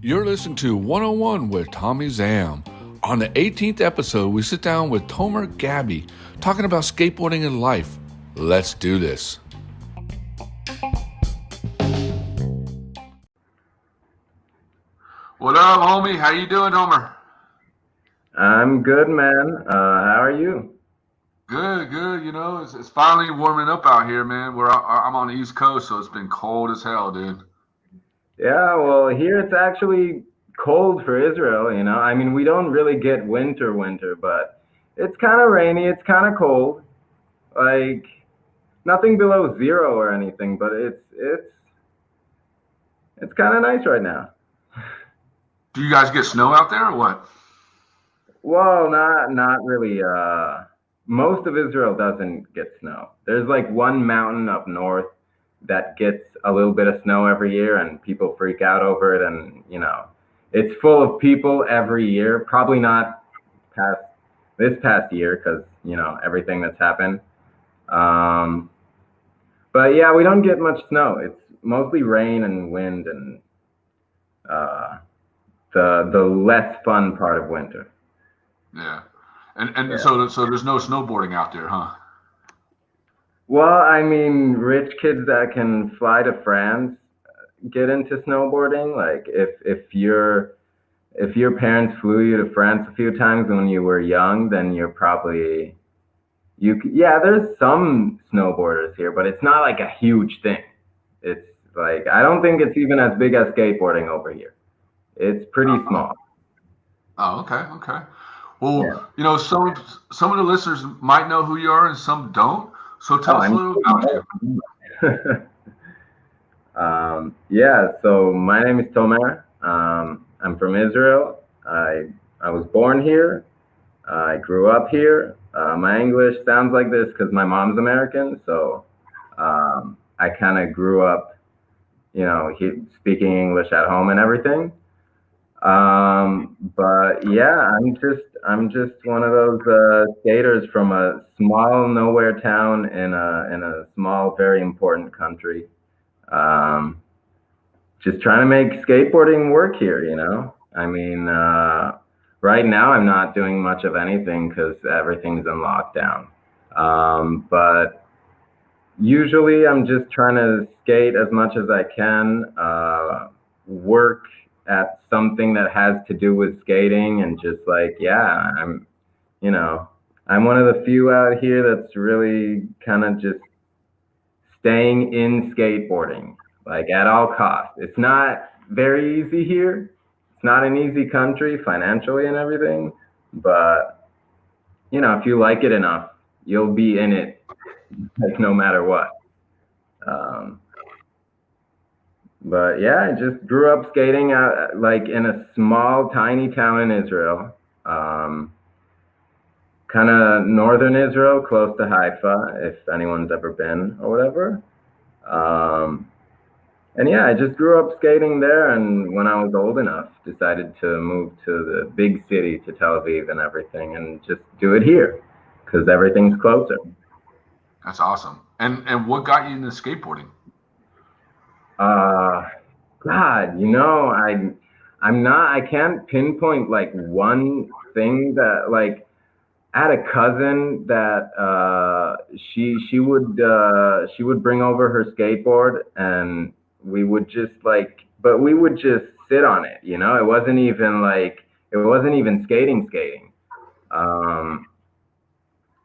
You're listening to 101 with Tommie Zam. On the 18th episode, we sit down with Tomer Gabay, talking about skateboarding and life. Let's do this. What up, homie? How you doing, Tomer? I'm good, man. How are you? Good, good. You know, it's finally warming up out here, man. I'm on the East Coast, so it's been cold as hell, dude. Yeah, well, here it's actually cold for Israel, you know. I mean, we don't really get winter, but it's kind of rainy, it's kind of cold. Like nothing below zero or anything, but it's kind of nice right now. Do you guys get snow out there or what? Well, not really. Most of Israel doesn't get snow. There's like one mountain up north that gets a little bit of snow every year, and people freak out over it. And you know, it's full of people every year. Probably not past this past year because you know everything that's happened. Um, but yeah, we don't get much snow. It's mostly rain and wind and uh, the less fun part of winter. Yeah. And Yeah. so there's no snowboarding out there, huh? Well, I mean, rich kids that can fly to France get into snowboarding. Like if your parents flew you to France a few times when you were young, then you're probably yeah, there's some snowboarders here, but it's not like a huge thing. It's like I don't think it's even as big as skateboarding over here. It's pretty Oh, small. oh, okay, okay. Yeah. Well, you know, some of the listeners might know who you are and some don't. So Oh, tell us a I'm little about you. yeah, so my name is Tomer. I'm from Israel. I was born here. I grew up here. My English sounds like this because my mom's American, so I kind of grew up, you know, speaking English at home and everything. But yeah, I'm just one of those skaters from a small nowhere town in a small, very important country. Um, just trying to make skateboarding work here, you know? I mean, right now I'm not doing much of anything because everything's in lockdown. But usually I'm just trying to skate as much as I can, work at something that has to do with skating, and just like, yeah, you know, I'm one of the few out here that's really kind of just staying in skateboarding, like at all costs. It's not very easy here. It's not an easy country financially and everything, but you know, if you like it enough, you'll be in it like no matter what. Um, but yeah, I just grew up skating out like in a small, tiny town in Israel, um, kind of northern Israel, close to Haifa, if anyone's ever been or whatever. Um, And yeah, I just grew up skating there, and when I was old enough, decided to move to the big city, to Tel Aviv and everything, and just do it here because everything's closer. That's awesome. And what got you into skateboarding? Uh, God, you know, I can't pinpoint like one thing that like I had a cousin that she would bring over her skateboard, and we would just like but we would just sit on it, you know. It wasn't even skating. Um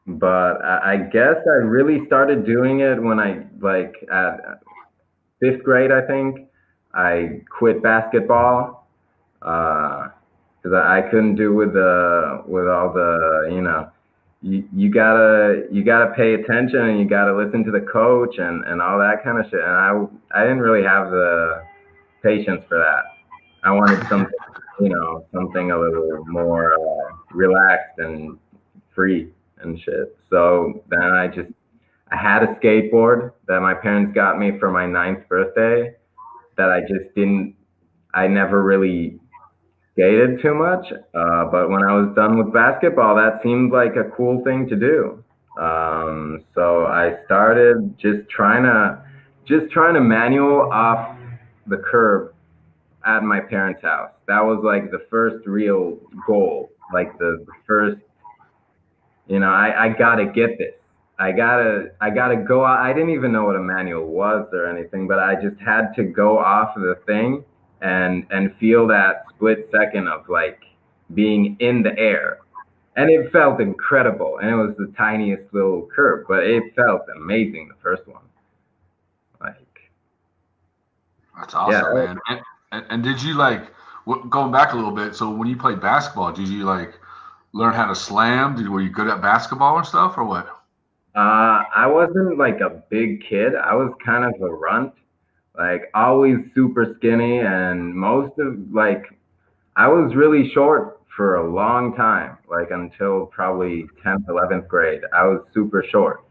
but I guess I really started doing it when I like at fifth grade, I think. I quit basketball because I couldn't do with all the, you know, you gotta pay attention, and you gotta listen to the coach and all that kind of shit. And I didn't really have the patience for that. I wanted something, you know, something a little more relaxed and free and shit. So then I had a skateboard that my parents got me for my ninth birthday that I just didn't I never really skated too much. But when I was done with basketball, that seemed like a cool thing to do. So I started just trying to just trying to manual off the curb at my parents' house. That was like the first real goal. Like the first, I gotta get this. I gotta go out. I didn't even know what a manual was or anything, but I just had to go off of the thing and feel that split second of like being in the air. And it felt incredible. And it was the tiniest little curve, but it felt amazing the first one. Like, That's yeah, awesome, man. And did you like going back a little bit? So when you played basketball, did you like learn how to slam? Were you good at basketball and stuff, or what? I wasn't like a big kid. I was kind of a runt, like always super skinny, and most of like I was really short for a long time, like until probably 10th, 11th grade. I was super short.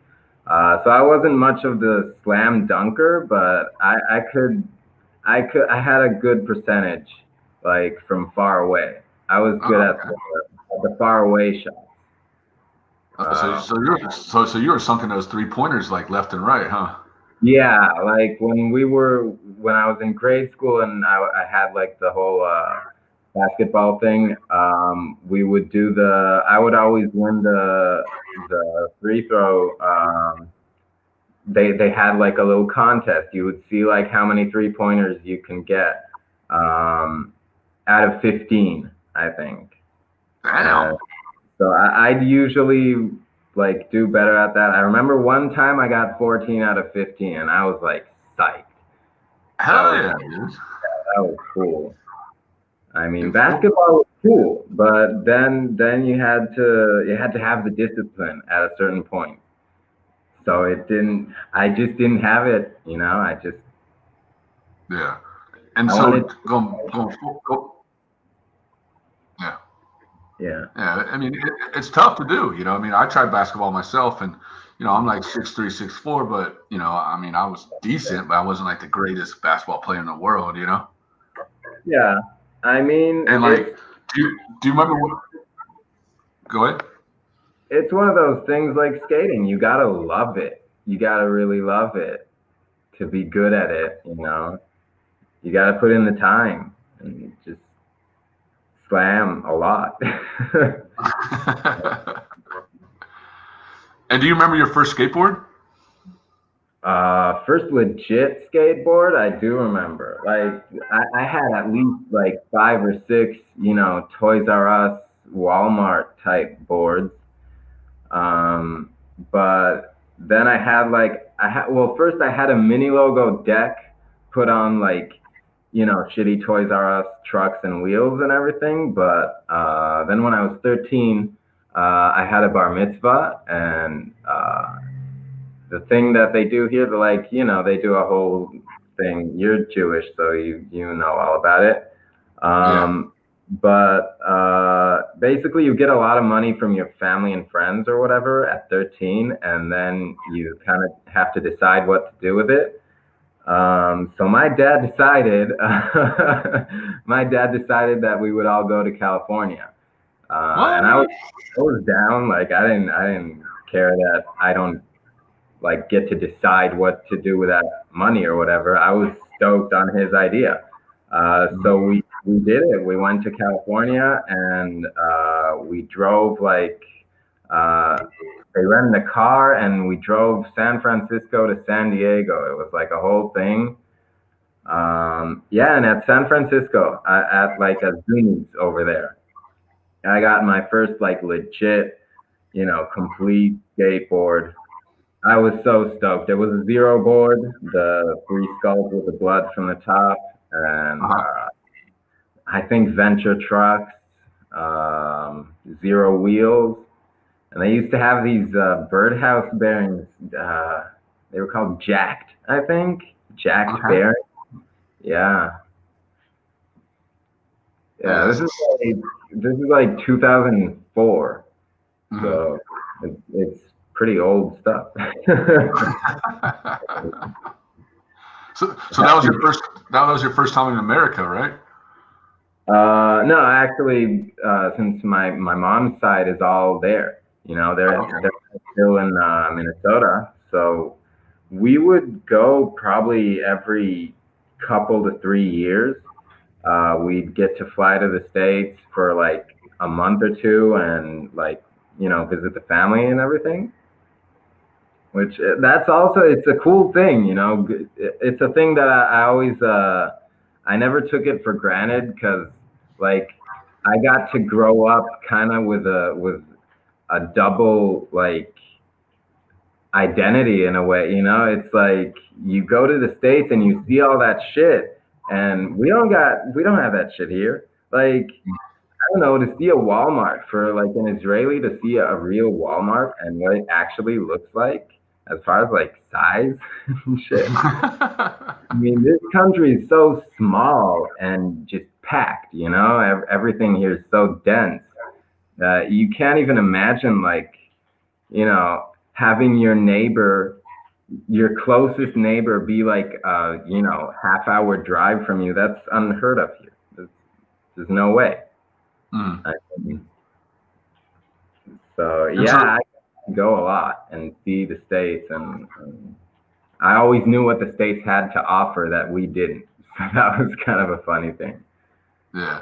So I wasn't much of the slam dunker, but I had a good percentage, like from far away. I was good Oh, okay. at the far away shot. So Uh, so you were sunking those 3 pointers like left and right, huh? Yeah, like when I was in grade school and I had like the whole basketball thing, we would do I would always win the free throw. They had like a little contest. You would see like how many 3 pointers you can get out of 15, I think. Damn. Uh, so I'd usually like do better at that. I remember one time I got 14 out of 15, and I was like psyched. That Hell was yeah, dude. that was cool. I mean, Dude, cool. basketball was cool, but then you had to have the discipline at a certain point. So it didn't. I just didn't have it. Yeah. And I so wanted. go, yeah. Yeah. Yeah, I mean, it's tough to do. I mean, I tried basketball myself, and I'm like 6'3", 6'4", but I mean, I was decent, but I wasn't like the greatest basketball player in the world. Yeah. I mean, And like, do you remember what? Go ahead. it's one of those things like skating. You gotta love it. You gotta really love it to be good at it. You gotta put in the time and just slam a lot. And do you remember your first skateboard? First legit skateboard, I do remember. Like I had at least like five or six, Toys R Us, Walmart type boards. Um, but then well, first I had a mini logo deck put on like, shitty Toys R Us trucks and wheels and everything. But then when I was 13, I had a bar mitzvah, and the thing that they do here, they're like, they do a whole thing. You're Jewish, so you know all about it. Yeah. But basically, you get a lot of money from your family and friends or whatever at 13, and then you kind of have to decide what to do with it. So my dad decided, that we would all go to California, and What? I was down. Like I didn't care that I don't like get to decide what to do with that money or whatever. I was stoked on his idea. So we did it. We went to California, and we drove like they rented a car, and we drove San Francisco to San Diego. It was like a whole thing. Yeah, and at San Francisco, at like a Zoomies over there, I got my first like legit, complete skateboard. I was so stoked. It was a zero board, the three skulls with the blood from the top, and Uh-huh. I think Venture trucks, zero wheels, and they used to have these birdhouse bearings. They were called jacked, I think, jacked Okay. bearings. Yeah, yeah. Yeah. This is like 2004, Mhm. so it's pretty old stuff. So that was your first. That was your first time in America, right? No, actually, since my mom's side is all there, Oh, okay. they're still in Minnesota. So we would go probably every couple to 3 years. We'd get to fly to the States for like a month or two and like, visit the family and everything. Which that's also, it's a cool thing, It's a thing that I always I never took it for granted because like I got to grow up kind of with a double like identity in a way, It's like you go to the States and you see all that shit, and we don't have that shit here. Like, I don't know, to see a Walmart for like an Israeli, to see a real Walmart and what it actually looks like as far as like size and shit. I mean, this country is so small and just packed, Everything here is so dense that you can't even imagine like, having your closest neighbor be like half-hour drive from you. That's unheard of here. There's no way. Mm. I mean, so yeah, I go a lot and see the States, and I always knew what the States had to offer that we didn't. So that was kind of a funny thing. Yeah.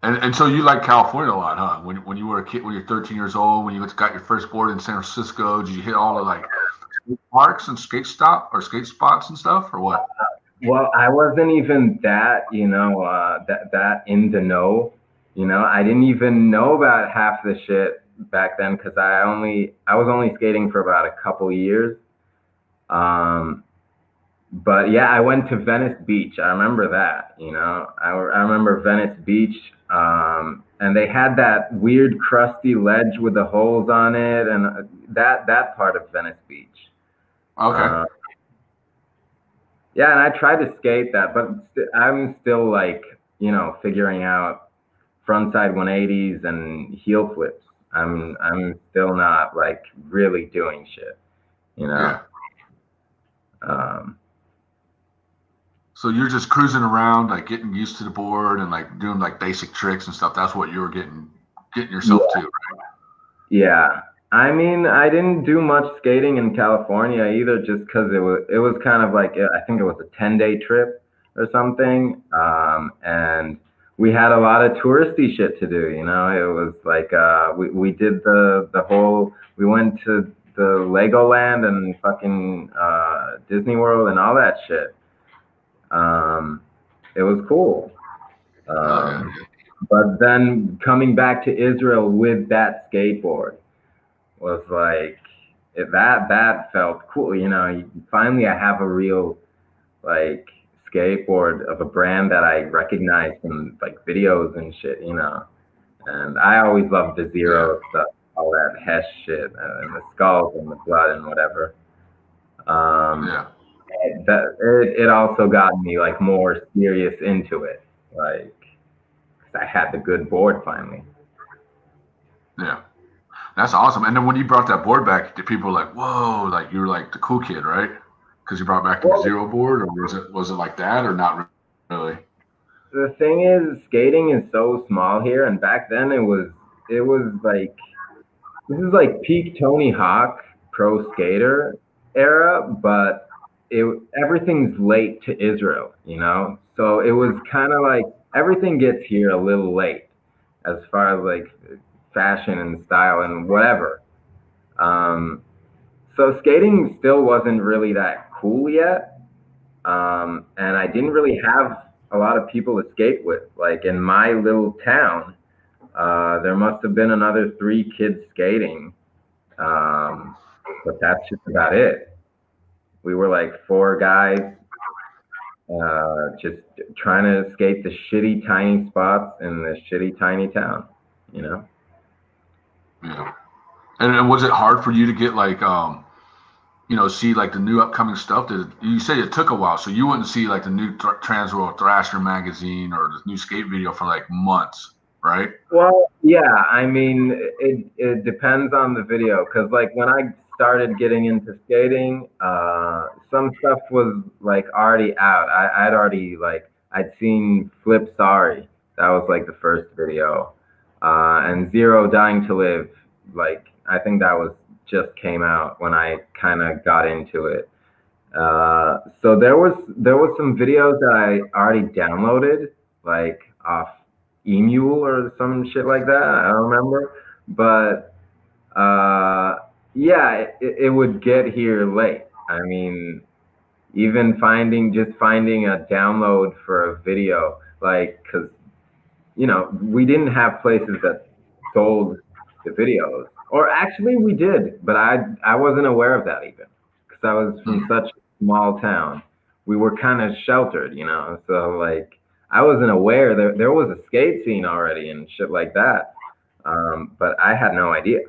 And so you like California a lot, huh? When you were a kid, when you're 13 years old, when you got your first board in San Francisco, did you hit all the like parks and skate spots and stuff, or what? Well, I wasn't even that, that in the know. I didn't even know about half the shit back then because I was only skating for about a couple years. But yeah, I went to Venice Beach. I remember that, I remember Venice Beach, and they had that weird crusty ledge with the holes on it, and that part of Venice Beach. Okay. Yeah, and I tried to skate that, but I'm still like, figuring out frontside 180s and heel flips. I'm still not like really doing shit, Yeah. Um, So you're just cruising around, like getting used to the board and like doing like basic tricks and stuff. That's what you were getting yourself yeah, to, right? yeah. I mean, I didn't do much skating in California either, just because it was kind of like, I think it was a 10-day trip or something, and we had a lot of touristy shit to do. It was like we did the whole, we went to the Legoland and fucking Disney World and all that shit. It was cool. Oh yeah. Um, but then coming back to Israel with that skateboard was like, that felt cool. Finally I have a real like skateboard of a brand that I recognize from like videos and shit. And I always loved the Yeah. Zero stuff, all that Hesh shit, and the skulls and the blood and whatever. Um, Yeah. it also got me like more serious into it, like 'cause I had the good board finally. Yeah. That's awesome. And then when you brought that board back, the people were like, "Whoa!" Like you were like the cool kid, right? Because you brought back the Well, Zero board, or was it like that, or not really? the thing is, skating is so small here, and back then it was like, this is like peak Tony Hawk pro skater era, but everything's late to Israel. So it was kind of like everything gets here a little late as far as like fashion and style and whatever. Um, so skating still wasn't really that cool yet, and I didn't really have a lot of people to skate with. Like in my little town, there must have been another 3 kids skating, but that's just about it. We were like 4 guys, just trying to escape the shitty tiny spots in this shitty tiny town, you know? Yeah. And was it hard for you to get like see like the new upcoming stuff? You say it took a while, so you wouldn't see like the new Transworld Thrasher magazine or the new skate video for like months, right? Well, yeah, I mean, it depends on the video, because like when I started getting into skating, some stuff was like already out. I'd already like, I'd seen Flip Sorry. That was like the first video. And Zero Dying to Live, like I think that was just came out when I kind of got into it. So there was some videos that I already downloaded, like off Emule or some shit like that. I don't remember, but yeah, it would get here late. I mean, even finding a download for a video, like, because we didn't have places that sold the videos, or actually we did, but I wasn't aware of that even, because I was from Mm. such a small town. We were kind of sheltered, so like I wasn't aware there was a skate scene already and shit like that. But I had no idea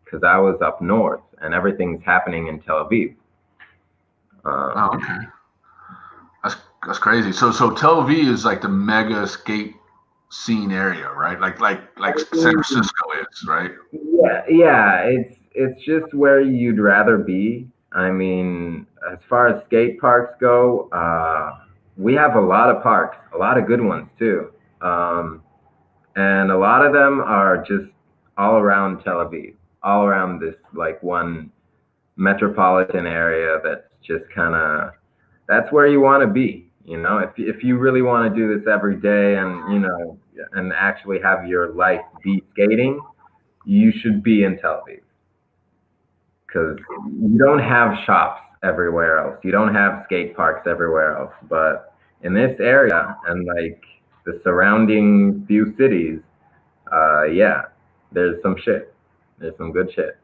because I was up north and everything's happening in Tel Aviv. Oh, Um, okay. That's that's crazy. So Tel Aviv is like the mega skate scene area, right? Like San Francisco is, right? Yeah, yeah, it's just where you'd rather be. I mean, as far as skate parks go, we have a lot of parks, a lot of good ones too. Um, and a lot of them are just all around Tel Aviv, all around this like one metropolitan area that's just kind of that's where you want to be. If you really want to do this every day and and actually have your life be skating, you should be in Tel Aviv because you don't have shops everywhere else. You don't have skate parks everywhere else. But in this area and like the surrounding few cities, yeah, there's some shit. There's some good shit.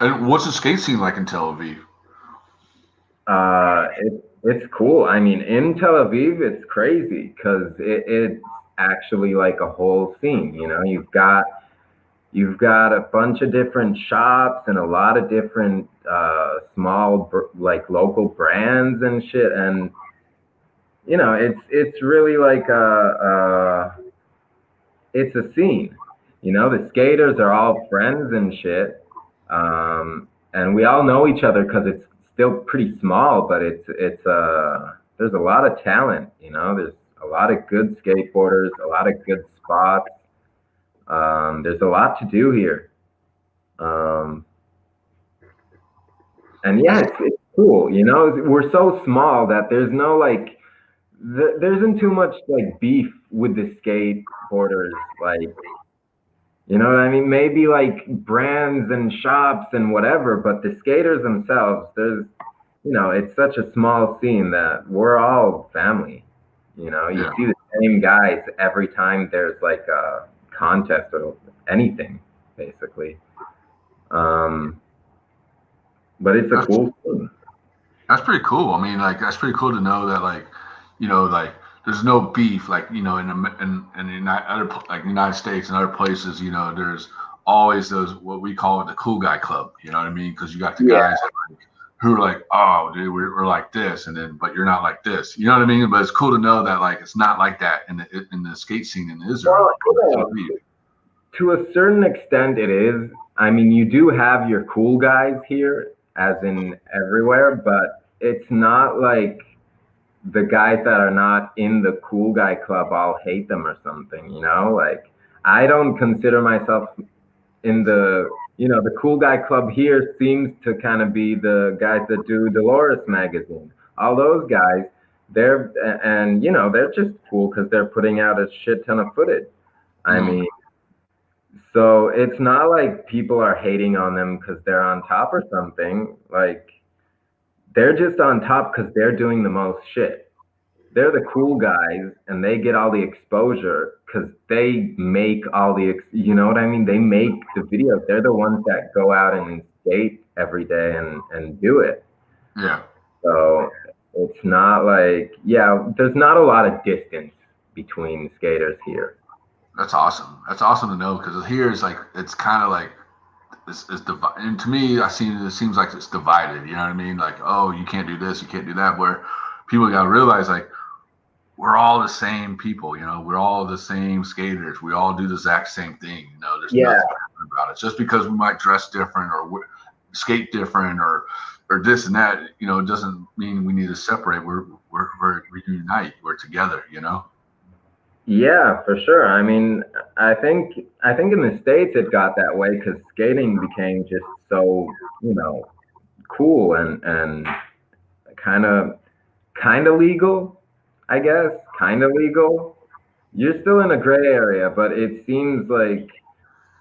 And what's the skate scene like in Tel Aviv? It's cool. I mean, in Tel Aviv, it's crazy because it's actually like a whole scene. You've got a bunch of different shops and a lot of different small like local brands and shit, and it's really like it's a scene. The skaters are all friends and shit, and we all know each other because it's still pretty small, but it's there's a lot of talent. There's a lot of good skateboarders, a lot of good spots. There's a lot to do here. Um, and yeah, it's cool. We're so small that there's no like, there isn't too much like beef with the skateboarders. Like, you know what I mean? Maybe like brands and shops and whatever, but the skaters themselves, it's such a small scene that we're all family. You Yeah, see the same guys every time there's like a contest or anything, basically. Um, but it's a that's cool thing. that's pretty cool. I mean, like that's pretty cool to know that like there's no beef like in the United States and other places. There's always those what we call the cool guy club. You know what I mean? Because you got the Yeah. guys who are like, oh, dude, we're like this, and then but you're not like this. You know what I mean? But it's cool to know that like it's not like that in the skate scene in Israel Well, or Tel Aviv. to a certain extent, it is. I mean, you do have your cool guys here, as in everywhere, but it's not like the guys that are not in the cool guy club all hate them or something. Like, I don't consider myself in the cool guy club here seems to kind of be the guys that do Dolores magazine. All those guys, they're and they're just cool because they're putting out a shit ton of footage. I Mm, mean, so it's not like people are hating on them because they're on top or something. Like, they're just on top because they're doing the most shit. They're the cool guys and they get all the exposure because they make all you know what I mean? They make the videos. They're the ones that go out and skate every day and do it. yeah. So it's not like, yeah, there's not a lot of distance between skaters here. That's awesome. That's awesome to know because here it's like it's kind of like it's divided. And to me, it seems like it's divided. You know what I mean? Like, oh, you can't do this, you can't do that. Where people got to realize like we're all the same people. We're all the same skaters. We all do the exact same thing. There's Yeah. nothing different about it. Just because we might dress different or skate different or this and that, it doesn't mean we need to separate. We unite. We're together. Yeah, for sure. I mean, I think in the States it got that way because skating became just so, cool and kind of legal, I guess, kind of legal. You're still in a gray area, but it seems like,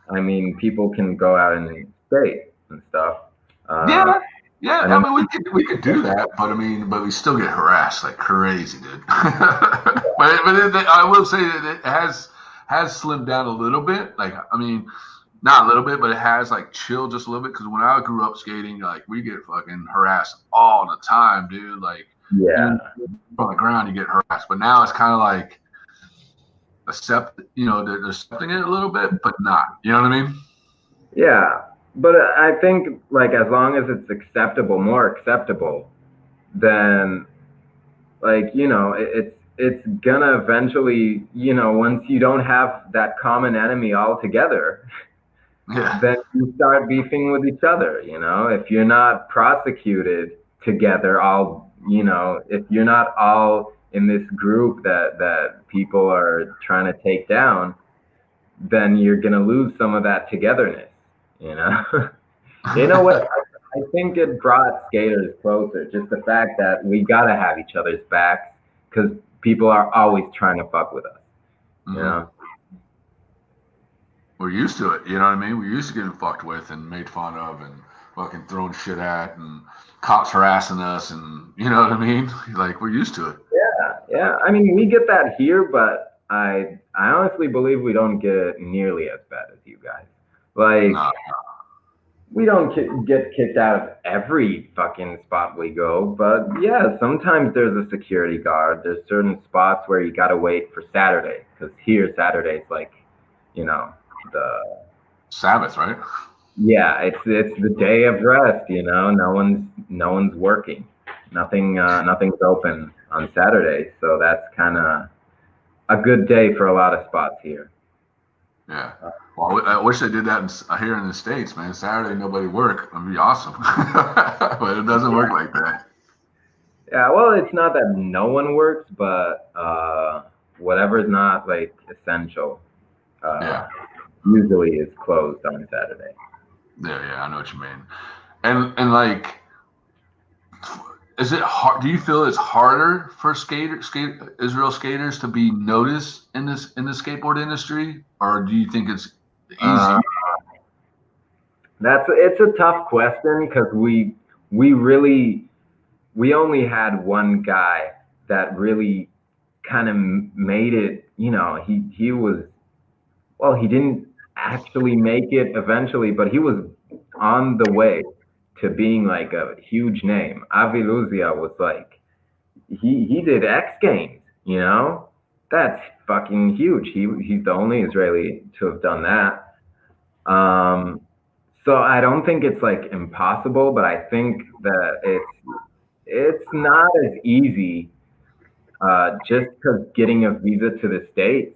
I mean, people can go out and skate and stuff. Yeah, yeah. I I mean, mean, we could do that, but I mean, but we still get harassed like crazy, dude. I will say that it has slimmed down a little bit. Like, I mean, not a little bit, but it has like chilled just a little bit. Because when I grew up skating, like we get fucking harassed all the time, dude. Like yeah, even on the ground, you get harassed. But now it's kind of like they're accepting it a little bit, but not. You know what I mean? yeah. But I think like as long as it's acceptable, more acceptable, then like it's gonna eventually, once you don't have that common enemy altogether, Yeah. then you start beefing with each other. If you're not prosecuted together, if you're not all in this group that people are trying to take down, then you're gonna lose some of that togetherness. You know, in a way, I think it brought skaters closer. Just the fact that we gotta have each other's backs because people are always trying to fuck with us. You know. We're used to it, you know what I mean? We're used to getting fucked with and made fun of and fucking thrown shit at and cops harassing us and you know what I mean? Like we're used to it. Yeah. I mean, we get that here, but I honestly believe we don't get it nearly as bad as you guys. Like, No. we don't get kicked out of every fucking spot we go, but yeah, sometimes there's a security guard. There's certain spots where you gotta wait for Saturday, because here Saturday's like, the Sabbath, right? yeah, it's the day of rest. No one's working. Nothing's open on Saturday, so that's kind of a good day for a lot of spots here. Yeah. Well, I wish they did that here in the States, man. Saturday, nobody work. That'd be awesome. But it doesn't work like that. Yeah, well, it's not that no one works, but whatever's not like essential, Yeah. usually is closed on Saturday. Yeah, I know what you mean. And like, is it hard? Do you feel it's harder for Israel skaters to be noticed in the skateboard industry, or do you think it's easy? It's a tough question because we only had one guy that really kind of made it. He was, well, he didn't actually make it eventually, but he was on the way to being like a huge name. Avi Luzia was like, he did X Games, that's fucking huge. He's the only Israeli to have done that. So I don't think it's like impossible, but I think that it's not as easy. Just because getting a visa to the States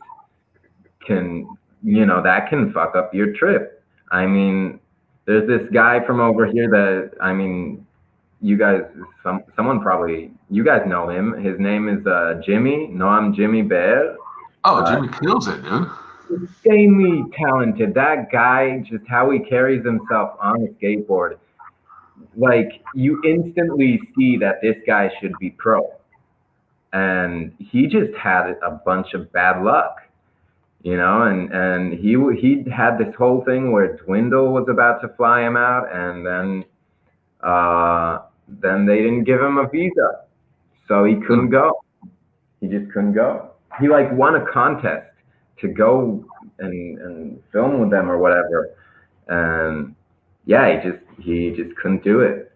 that can fuck up your trip. I mean, there's this guy from over here that, I mean, you guys, someone probably, you guys know him. His name is Jimmy, Noam Jimmy Bear. Oh, Jimmy kills it, dude. Insanely talented. That guy, just how he carries himself on a skateboard, like you instantly see that this guy should be pro. And he just had a bunch of bad luck. And he had this whole thing where Dwindle was about to fly him out, and then they didn't give him a visa, so he couldn't go. He just couldn't go. He like won a contest to go and film with them or whatever, and yeah, he just couldn't do it.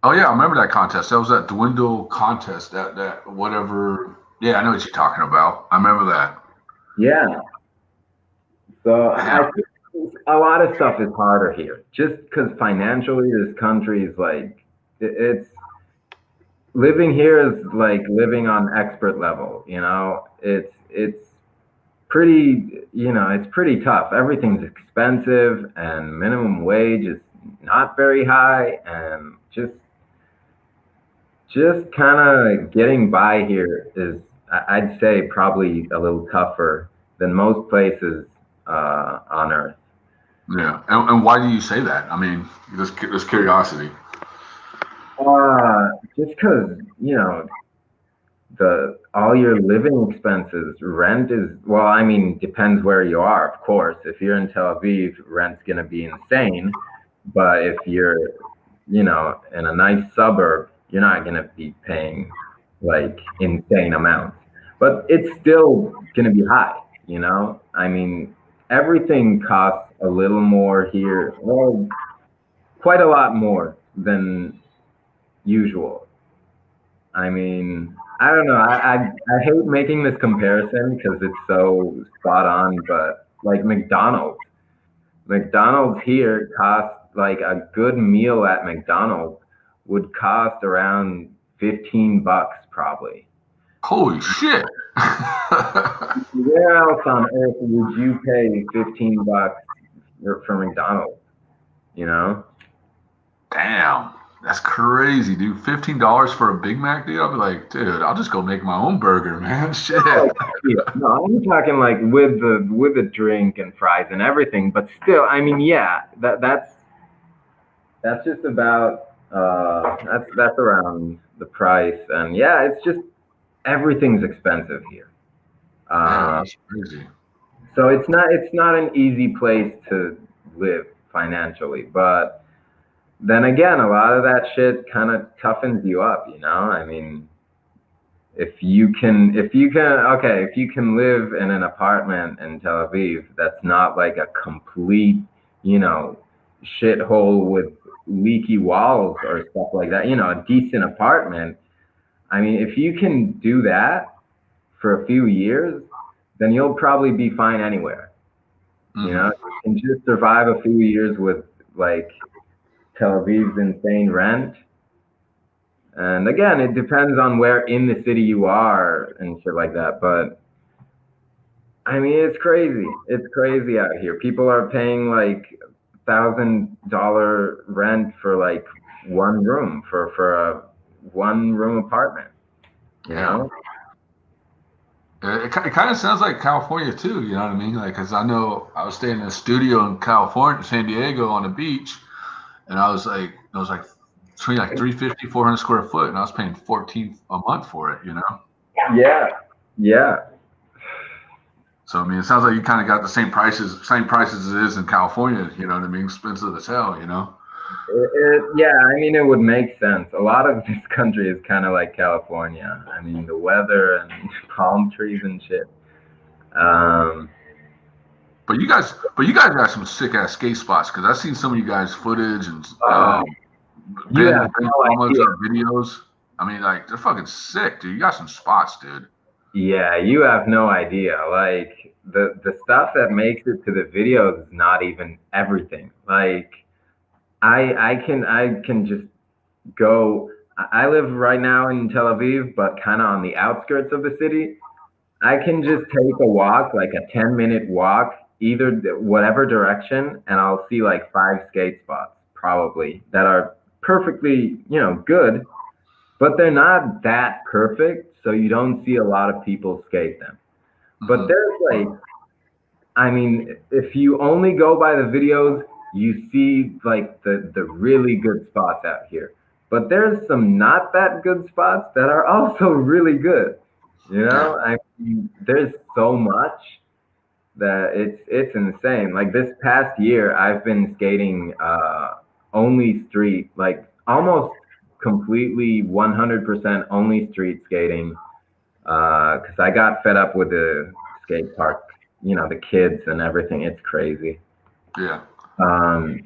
Oh yeah, I remember that contest. That was that Dwindle contest. That whatever. Yeah, I know what you're talking about. I remember that. Yeah. So I think a lot of stuff is harder here, just because financially this country is like, it's living here is like living on expert level. It's pretty, it's pretty tough. Everything's expensive, and minimum wage is not very high, and just kind of getting by here is, I'd say, probably a little tougher than most places on Earth. Yeah, and why do you say that? I mean, just curiosity. Just because, the all your living expenses, rent is, well, I mean, depends where you are, of course. If you're in Tel Aviv, rent's gonna be insane. But if you're, in a nice suburb, you're not gonna be paying like insane amounts. But it's still gonna be high, I mean, everything costs a little more here. Well, quite a lot more than usual. I mean, I don't know. I hate making this comparison because it's so spot on, but like McDonald's here costs like a good meal at McDonald's would cost around $15 probably. Holy shit! Where else on earth would you pay $15 for McDonald's? You know? Damn, that's crazy, dude. $15 for a Big Mac, dude. I'll be like, dude, I'll just go make my own burger, man. Shit. Oh, yeah. No, I'm talking like with the drink and fries and everything, but still, I mean, yeah, that's just about that's around the price, and yeah, it's just everything's expensive here. Damn, Uh, that's crazy. so it's not an easy place to live financially, but then again, a lot of that shit kind of toughens you up, I mean, if you can live in an apartment in Tel Aviv that's not like a complete, you know, shithole with leaky walls or stuff like that, a decent apartment. I mean, if you can do that for a few years, then you'll probably be fine anywhere. Hmm. You can just survive a few years with like Tel Aviv's insane rent. And again, it depends on where in the city you are and shit like that. But I mean, it's crazy. It's crazy out here. People are paying like $1,000 rent for like one room for a one room apartment. You Damn. know? It kind of sounds like California too. You know what I mean? Like, cause I know I was staying in a studio in California, San Diego, on the beach, and I was like between like 350, 400 square foot, and I was paying 14 a month for it. You know? Yeah, yeah. So I mean, it sounds like you kind of got the same prices as it is in California. You know what I mean? Expensive as hell. You know? Yeah, I mean, it would make sense. A lot of this country is kind of like California. I mean, the weather and palm trees and shit. Um, But you guys got some sick ass skate spots because I've seen some of you guys footage and uh, you have Ben no Palma's idea. videos. I mean, like they're fucking sick, dude. You got some spots, dude. Yeah, you have no idea. Like the stuff that makes it to the videos is not even everything. Like I can just go. I live right now in Tel Aviv, but kind of on the outskirts of the city. I can just take a walk, like a 10-minute walk, either whatever direction, and I'll see like five skate spots probably that are perfectly, good, but they're not that perfect, so you don't see a lot of people skate them. But Hmm. there's like, I mean, if you only go by the videos, you see like the really good spots out here. But there's some not that good spots that are also really good. Yeah. I mean, there's so much that it's insane. Like this past year, I've been skating only street, like almost completely 100% only street skating because I got fed up with the skate park, the kids and everything. It's crazy. Yeah. Um,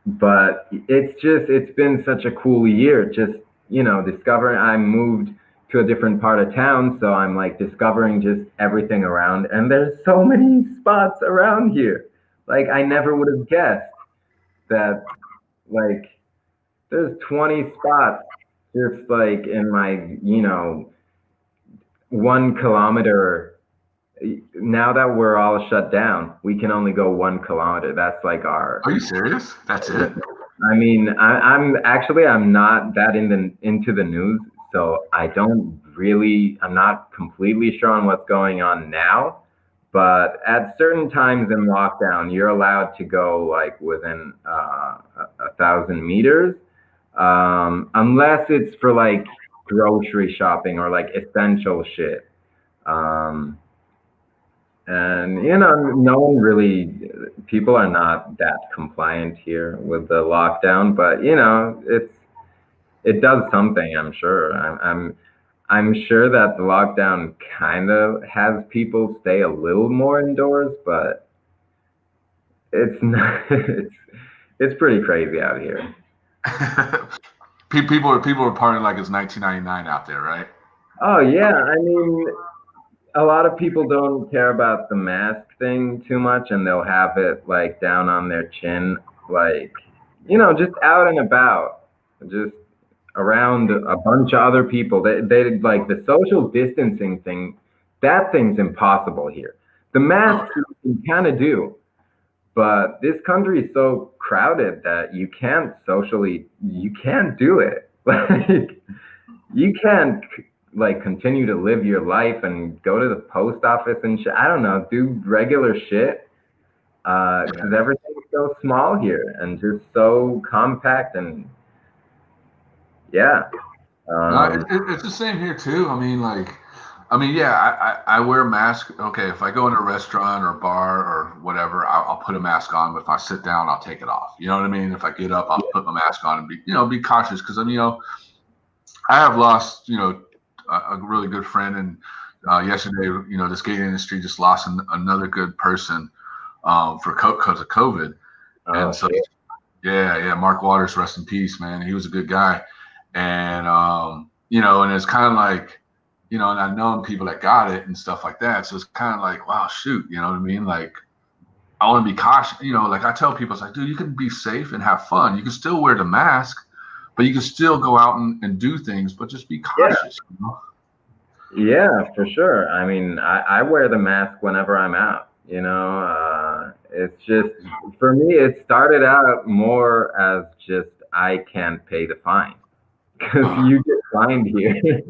but it's been such a cool year. Just, discovering, I moved to a different part of town. So I'm like discovering just everything around. And there's so many spots around here. Like I never would have guessed that like there's 20 spots just like in my, 1 kilometer. Now that we're all shut down, we can only go 1 kilometer. That's like our. Are you serious? That's it? I mean, I'm not that into the news, so I don't really. I'm not completely sure on what's going on now. But at certain times in lockdown, you're allowed to go like within 1,000 meters. Unless it's for like grocery shopping or like essential shit. Um, and no one really, people are not that compliant here with the lockdown, but it does something. I'm sure. I'm sure that the lockdown kind of has people stay a little more indoors, but it's not. It's pretty crazy out here. People are partying like it's 1999 out there, right? Oh yeah, I mean, a lot of people don't care about the mask thing too much, and they'll have it like down on their chin, like just out and about, just around a bunch of other people. They like the social distancing thing. That thing's impossible here. The Oh, masks you can kind of do, but this country is so crowded that you can't do it. Like you can't like continue to live your life and go to the post office and shit. I don't know, do regular shit because yeah. everything's so small here and just so compact and yeah. No, Um, it's the same here too. Yeah, I wear a mask. Okay, if I go in a restaurant or bar or whatever, I'll put a mask on. But if I sit down, I'll take it off. You know what I mean? If I get up, I'll put my mask on and be cautious because I have lost, a really good friend, and yesterday, the skating industry just lost another good person because of COVID, oh and so shit. yeah, yeah, Mark Waters, rest in peace, man. He was a good guy, and and it's kind of like, and I've known people that got it and stuff like that, so it's kind of like, wow, shoot, you know what I mean? Like, I want to be cautious, like I tell people, it's like, dude, you can be safe and have fun. You can still wear the mask, but you can still go out and do things, but just be Yeah, cautious. yeah, for sure. I mean, I wear the mask whenever I'm out. It's just for me. It started out more as just I can't pay the fine because Uh, you get fined here.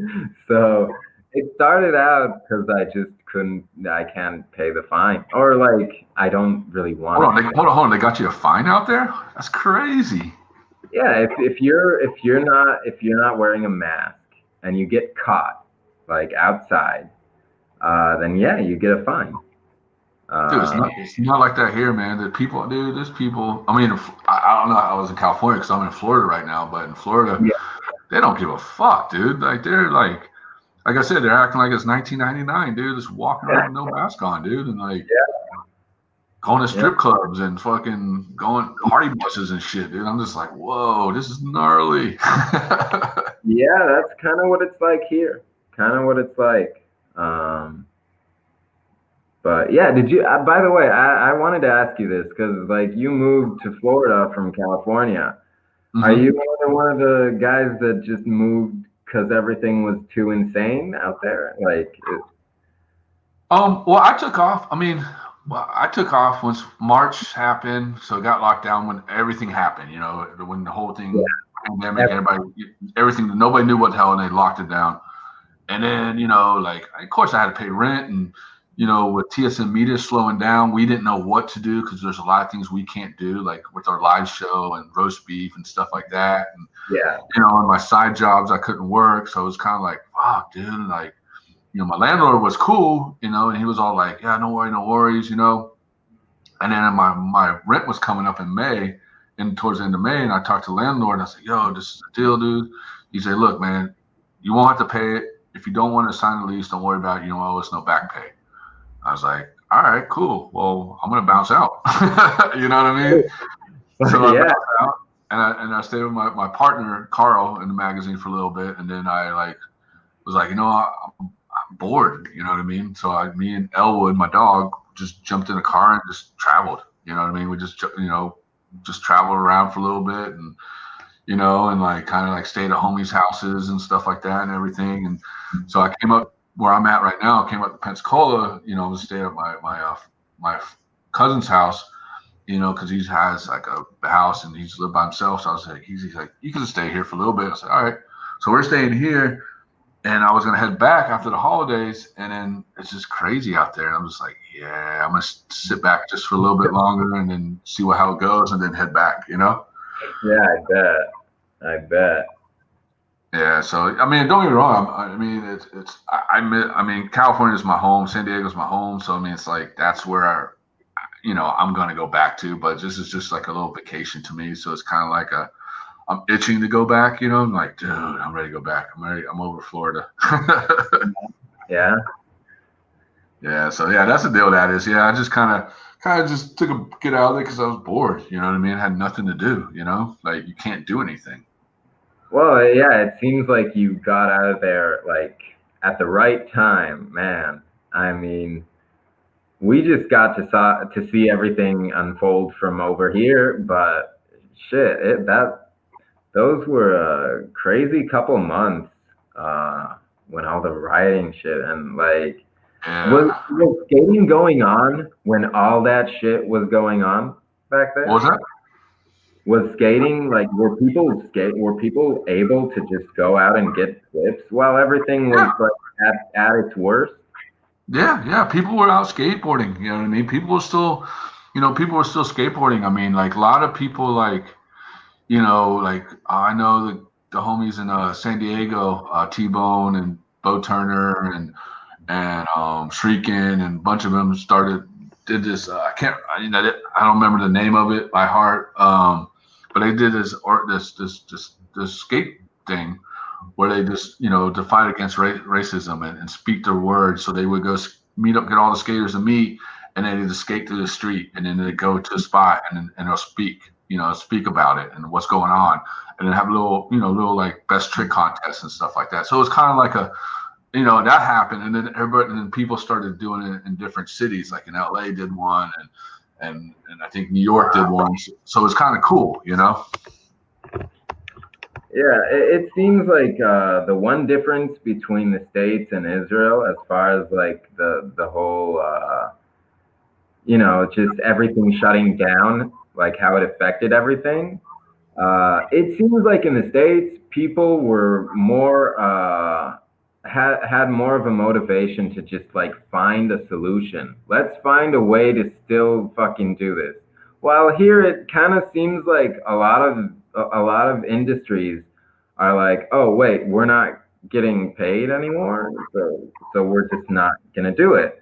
So it started out because I just couldn't. I can't pay the fine, or like I don't really want to pay. hold on. They got you a fine out there? That's crazy. Yeah, if you're not wearing a mask and you get caught like outside, then yeah, you get a fine. Dude, Uh, it's not like that here, man. The people, dude, there's people. I don't know. I was in California because I'm in Florida right now, but in Florida, yeah, they don't give a fuck, dude. Like they're like I said, they're acting like it's 1999, dude. Just walking around with no mask on, dude, and like going to yeah, strip clubs and fucking going party buses and shit, dude. I'm just like, whoa, this is gnarly. yeah. That's kind of what it's like here. Kind of what it's like. Um, but yeah, did you? By the way, I wanted to ask you this because like you moved to Florida from California. Are hmm you one of the guys that just moved because everything was too insane out there? Well, I took off. I took off once March happened, so it got locked down when everything happened. When the whole Yeah, thing, pandemic, everything, nobody knew what the hell, and they locked it down. And then, like, of course, I had to pay rent, and with TSM media slowing down, we didn't know what to do because there's a lot of things we can't do, like with our live show and roast beef and stuff like that. And yeah, and my side jobs, I couldn't work, so it was kind of like, fuck, dude, like my landlord was cool, and he was all like, yeah, no worry, no worries. And then my rent was coming up in May, and towards the end of May, and I talked to the landlord, and I said, yo, this is the deal, dude. He said, look, man, you won't have to pay it. If you don't want to sign the lease, don't worry about it. You don't owe us no back pay. I was like, all right, cool. Well, I'm gonna bounce out. You know what I mean? So I yeah, bounced out, and I stayed with my partner Carl in the magazine for a little bit, and then I was like, I'm bored. You know what I mean? So me and Elwood, my dog, just jumped in a car and just traveled. You know what I mean? We just traveled around for a little bit, and like kind of like stayed at homies' houses and stuff like that and everything. And so I came up where I'm at right now. I came up to Pensacola. I was staying at my cousin's house. Because he has like a house and he's lived by himself. So I was like, he's like, you can stay here for a little bit. I said, all right. So we're staying here, and I was gonna head back after the holidays, and then it's just crazy out there. And I'm just like, yeah, I'm gonna sit back just for a little bit longer and then see how it goes, and then head back. yeah. I bet. I bet. Yeah, so I mean, don't get me wrong. I mean, I mean, California is my home. San Diego is my home. So I mean, it's like that's where I'm gonna go back to. But this is just like a little vacation to me. So it's kind of like I'm itching to go back. I'm like, dude, I'm ready to go back. I'm ready. I'm over Florida. Yeah. Yeah. So yeah, that's the deal. That is. Yeah, I just kind of just took a get out of there because I was bored. You know what I mean? I had nothing to do. Like you can't do anything. Well, yeah, it seems like you got out of there like at the right time, man. I mean, we just got to see everything unfold from over here, but shit, those were a crazy couple months when all the rioting shit and like Yeah. was skating going on when all that shit was going on back What there? was that? Was skating like were people able to just go out and get flips while everything was Yeah. like at its worst? Yeah, yeah. People were out skateboarding. You know what I mean? People were still skateboarding. I mean, like a lot of people, like I know the homies in San Diego, T-Bone and Bo Turner and Shriekin and a bunch of them did this. I can't, I don't remember the name of it by heart. But they did this or this skate thing where they just to fight against racism and speak their words. So they would go meet up, get all the skaters to meet, and then they just skate through the street, and then they go to a spot and they'll speak about it and what's going on, and then have little like best trick contests and stuff like that. So it's kind of like that happened, and then people started doing it in different cities, like in LA did one, and I think New York did one. So it's kind of cool. Yeah, it seems like the one difference between the States and Israel, as far as like the whole, just everything shutting down, like how it affected everything. It seems like in the States, people were more had more of a motivation to just like find a solution. Let's find a way to still fucking do this. While here, it kind of seems like a lot of industries are like, oh wait, we're not getting paid anymore, so we're just not gonna do it.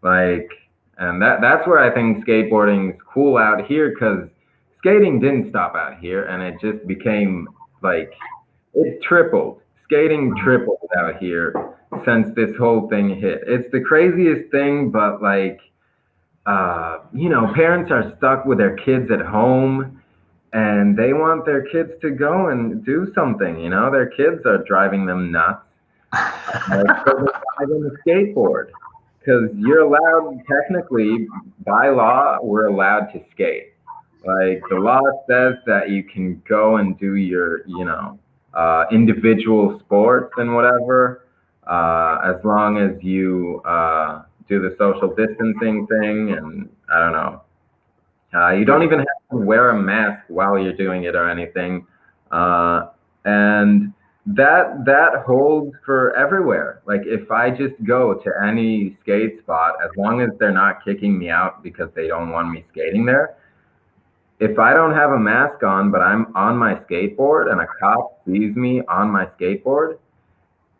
Like, and that's where I think skateboarding is cool out here because skating didn't stop out here, and it just became like it tripled. Skating tripled out here since this whole thing hit. It's the craziest thing, but like, parents are stuck with their kids at home and they want their kids to go and do something. Their kids are driving them nuts. So they buy them a skateboard because you're allowed, technically, by law, we're allowed to skate. Like the law says that you can go and do your, individual sports and whatever, as long as you do the social distancing thing. And I don't know, you don't even have to wear a mask while you're doing it or anything. And that holds for everywhere. Like if I just go to any skate spot, as long as they're not kicking me out because they don't want me skating there, if I don't have a mask on, but I'm on my skateboard and a cop sees me on my skateboard,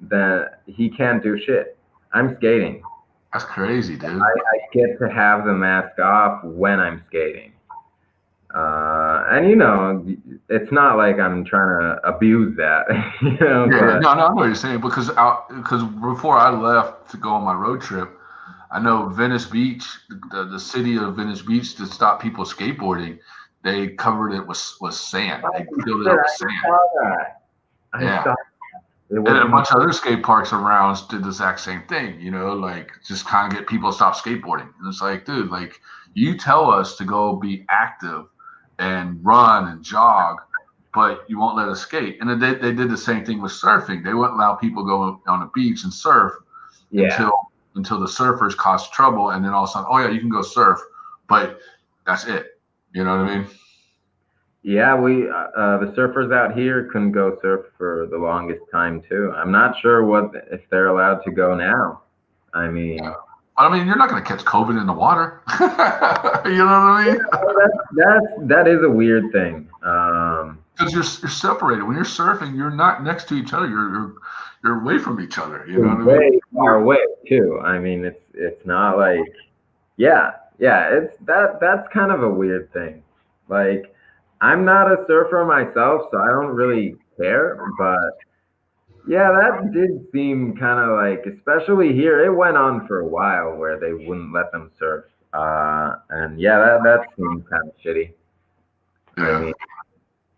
then he can't do shit. I'm skating. That's crazy, dude. I get to have the mask off when I'm skating. And it's not like I'm trying to abuse that, Yeah, but no, no, I know what you're saying because before I left to go on my road trip, I know Venice Beach, the city of Venice Beach, to stop people skateboarding, they covered it with sand. They filled it up with I sand. saw that. I Yeah, saw it and a was bunch of other skate parks around did the exact same thing. Like just kind of get people to stop skateboarding. And it's like, dude, like you tell us to go be active and run and jog, but you won't let us skate. And then they did the same thing with surfing. They wouldn't allow people to go on the beach and surf yeah. until the surfers caused trouble, and then all of a sudden, oh yeah, you can go surf, but that's it. You know what I mean? Yeah, we the surfers out here couldn't go surf for the longest time too. I'm not sure what if they're allowed to go now. I Yeah. mean, I mean, you're not going to catch COVID in the water. You know what I mean? that is a weird thing. because you're separated. When you're surfing, you're not next to each other. You're away from each other. You know what I mean? way far away too. I mean, it's not like, yeah, yeah. It's that's kind of a weird thing. Like, I'm not a surfer myself, so I don't really care. But yeah, that did seem kind of like, especially here, it went on for a while where they wouldn't let them surf. And yeah, that seemed kind of shitty. I Yeah. mean,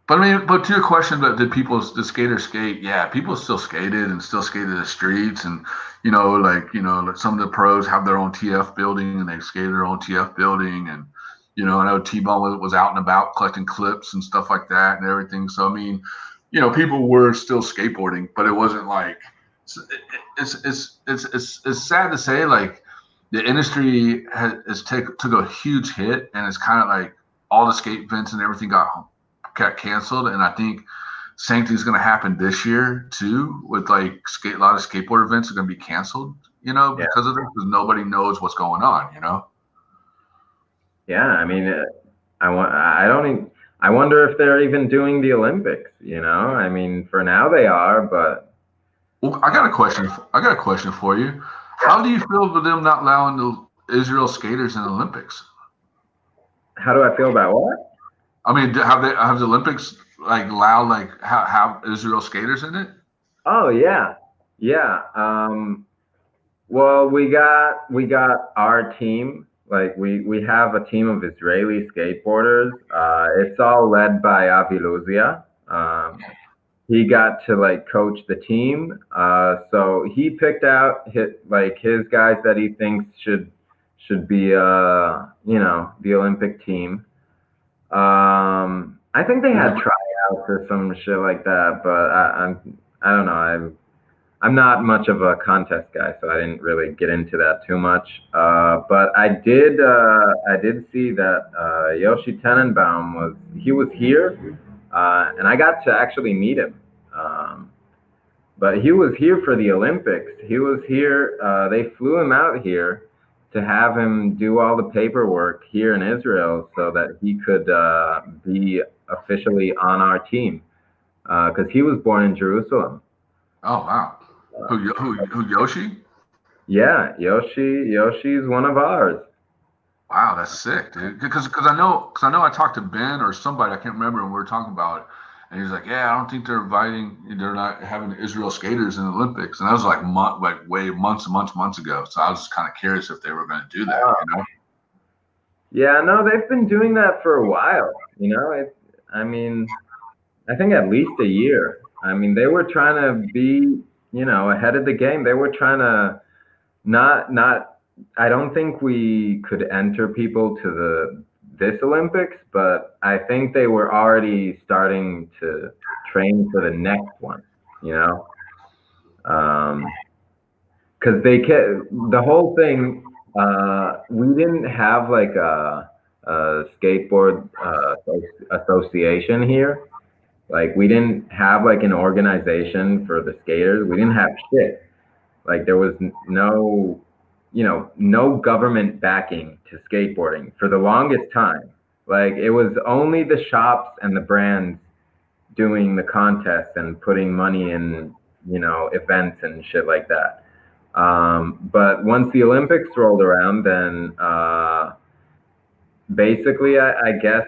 But I mean, but to your question, but did people, the skaters skate? Yeah, people still skated and still skated the streets, and like some of the pros have their own TF building and they skated their own TF building, and I know T-Bone was out and about collecting clips and stuff like that and everything. So I mean, people were still skateboarding, but it wasn't like it's sad to say like the industry took a huge hit, and it's kind of like all the skate events and everything got canceled, and I think same thing's going to happen this year too. With like a lot of skateboard events are going to be canceled, yeah, because of this, because nobody knows what's going on. yeah. I mean, I don't even. I wonder if they're even doing the Olympics. I mean, for now they are, but Well, I got a question. I got a question for you. How do you feel with them not allowing the Israel skaters in the Olympics? how do I feel about what? I mean, have the Olympics like allowed like have Israel skaters in it? Oh yeah, yeah. Well, we got our team. Like we have a team of Israeli skateboarders. It's all led by Avi Luzia. He got to like coach the team. So he picked out his guys that he thinks should be the Olympic team. I think they had tryouts or some shit like that, but I don't know. I'm not much of a contest guy, so I didn't really get into that too much. But I did see that Yoshi Tenenbaum was here, and I got to actually meet him. But he was here for the Olympics. He was here. They flew him out here to have him do all the paperwork here in Israel so that he could be officially on our team because he was born in Jerusalem. Oh wow. Who Yoshi? Yeah, Yoshi's one of ours. Wow, that's sick, dude. Because I know I talked to Ben or somebody, I can't remember, and we were talking about it, and he's like, "Yeah, I don't think they're not having Israel skaters in the Olympics," and that was like way months and months ago. So I was just kind of curious if they were going to do that. Yeah, no, they've been doing that for a while. I mean, I think at least a year. I mean, they were trying to be, ahead of the game. They were trying to not. I don't think we could enter people to this Olympics, but I think they were already starting to train for the next one. You know, because the whole thing. We didn't have like a skateboard association here. Like we didn't have like an organization for the skaters. We didn't have shit. Like there was no government backing to skateboarding for the longest time. Like it was only the shops and the brands doing the contests and putting money in, events and shit like that. But once the Olympics rolled around, then basically, I guess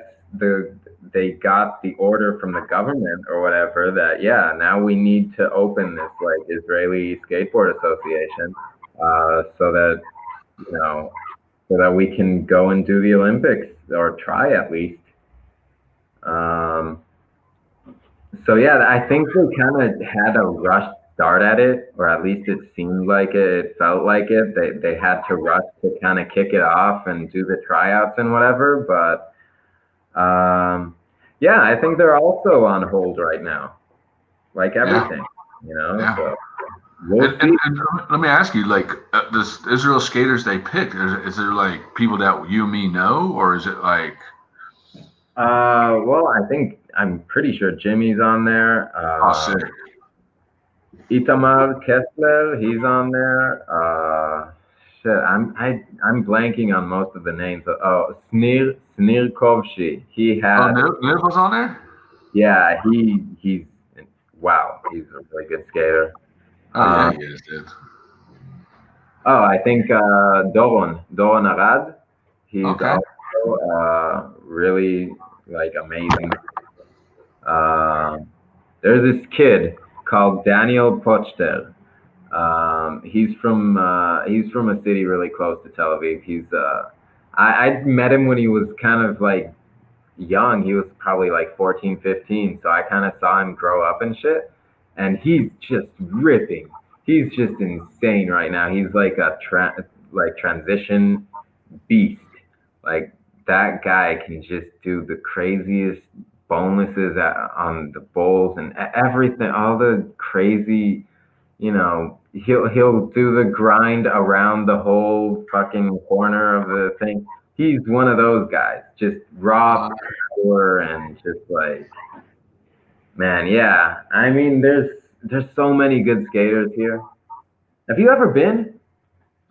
they got the order from the government or whatever that yeah, now we need to open this like Israeli Skateboard Association, so that so that we can go and do the Olympics or try at least. Um, so yeah, I think they kind of had a rush start at it, or at least it seemed like it. It felt like it. They had to rush to kind of kick it off and do the tryouts and whatever. But yeah, I think they're also on hold right now, like everything, Yeah. So we'll see. And let me ask you, like, this Israel skaters they picked, is there like people that you and me know, or is it like? Well, I'm pretty sure Jimmy's on there. Oh, sick. Itamar Kessler, he's on there. Shit, I'm blanking on most of the names. Oh, Snir Kovshi. He Oh, had Niv was on there. Yeah, he's wow, he's a really good skater. Oh yeah, Um, he is, dude. oh, I think Doron Arad, he's Okay. also really like amazing. Um, there's this kid called Daniel Pochter. He's from a city really close to Tel Aviv. I met him when he was kind of like young. He was probably like 14, 15. So I kind of saw him grow up and shit. And he's just ripping. He's just insane right now. He's like a transition beast. Like that guy can just do the craziest bonuses on the bowls and everything, all the crazy, he'll do the grind around the whole fucking corner of the thing. He's one of those guys, just raw Uh, power and just like, man, yeah. I mean, there's so many good skaters here. Have you ever been?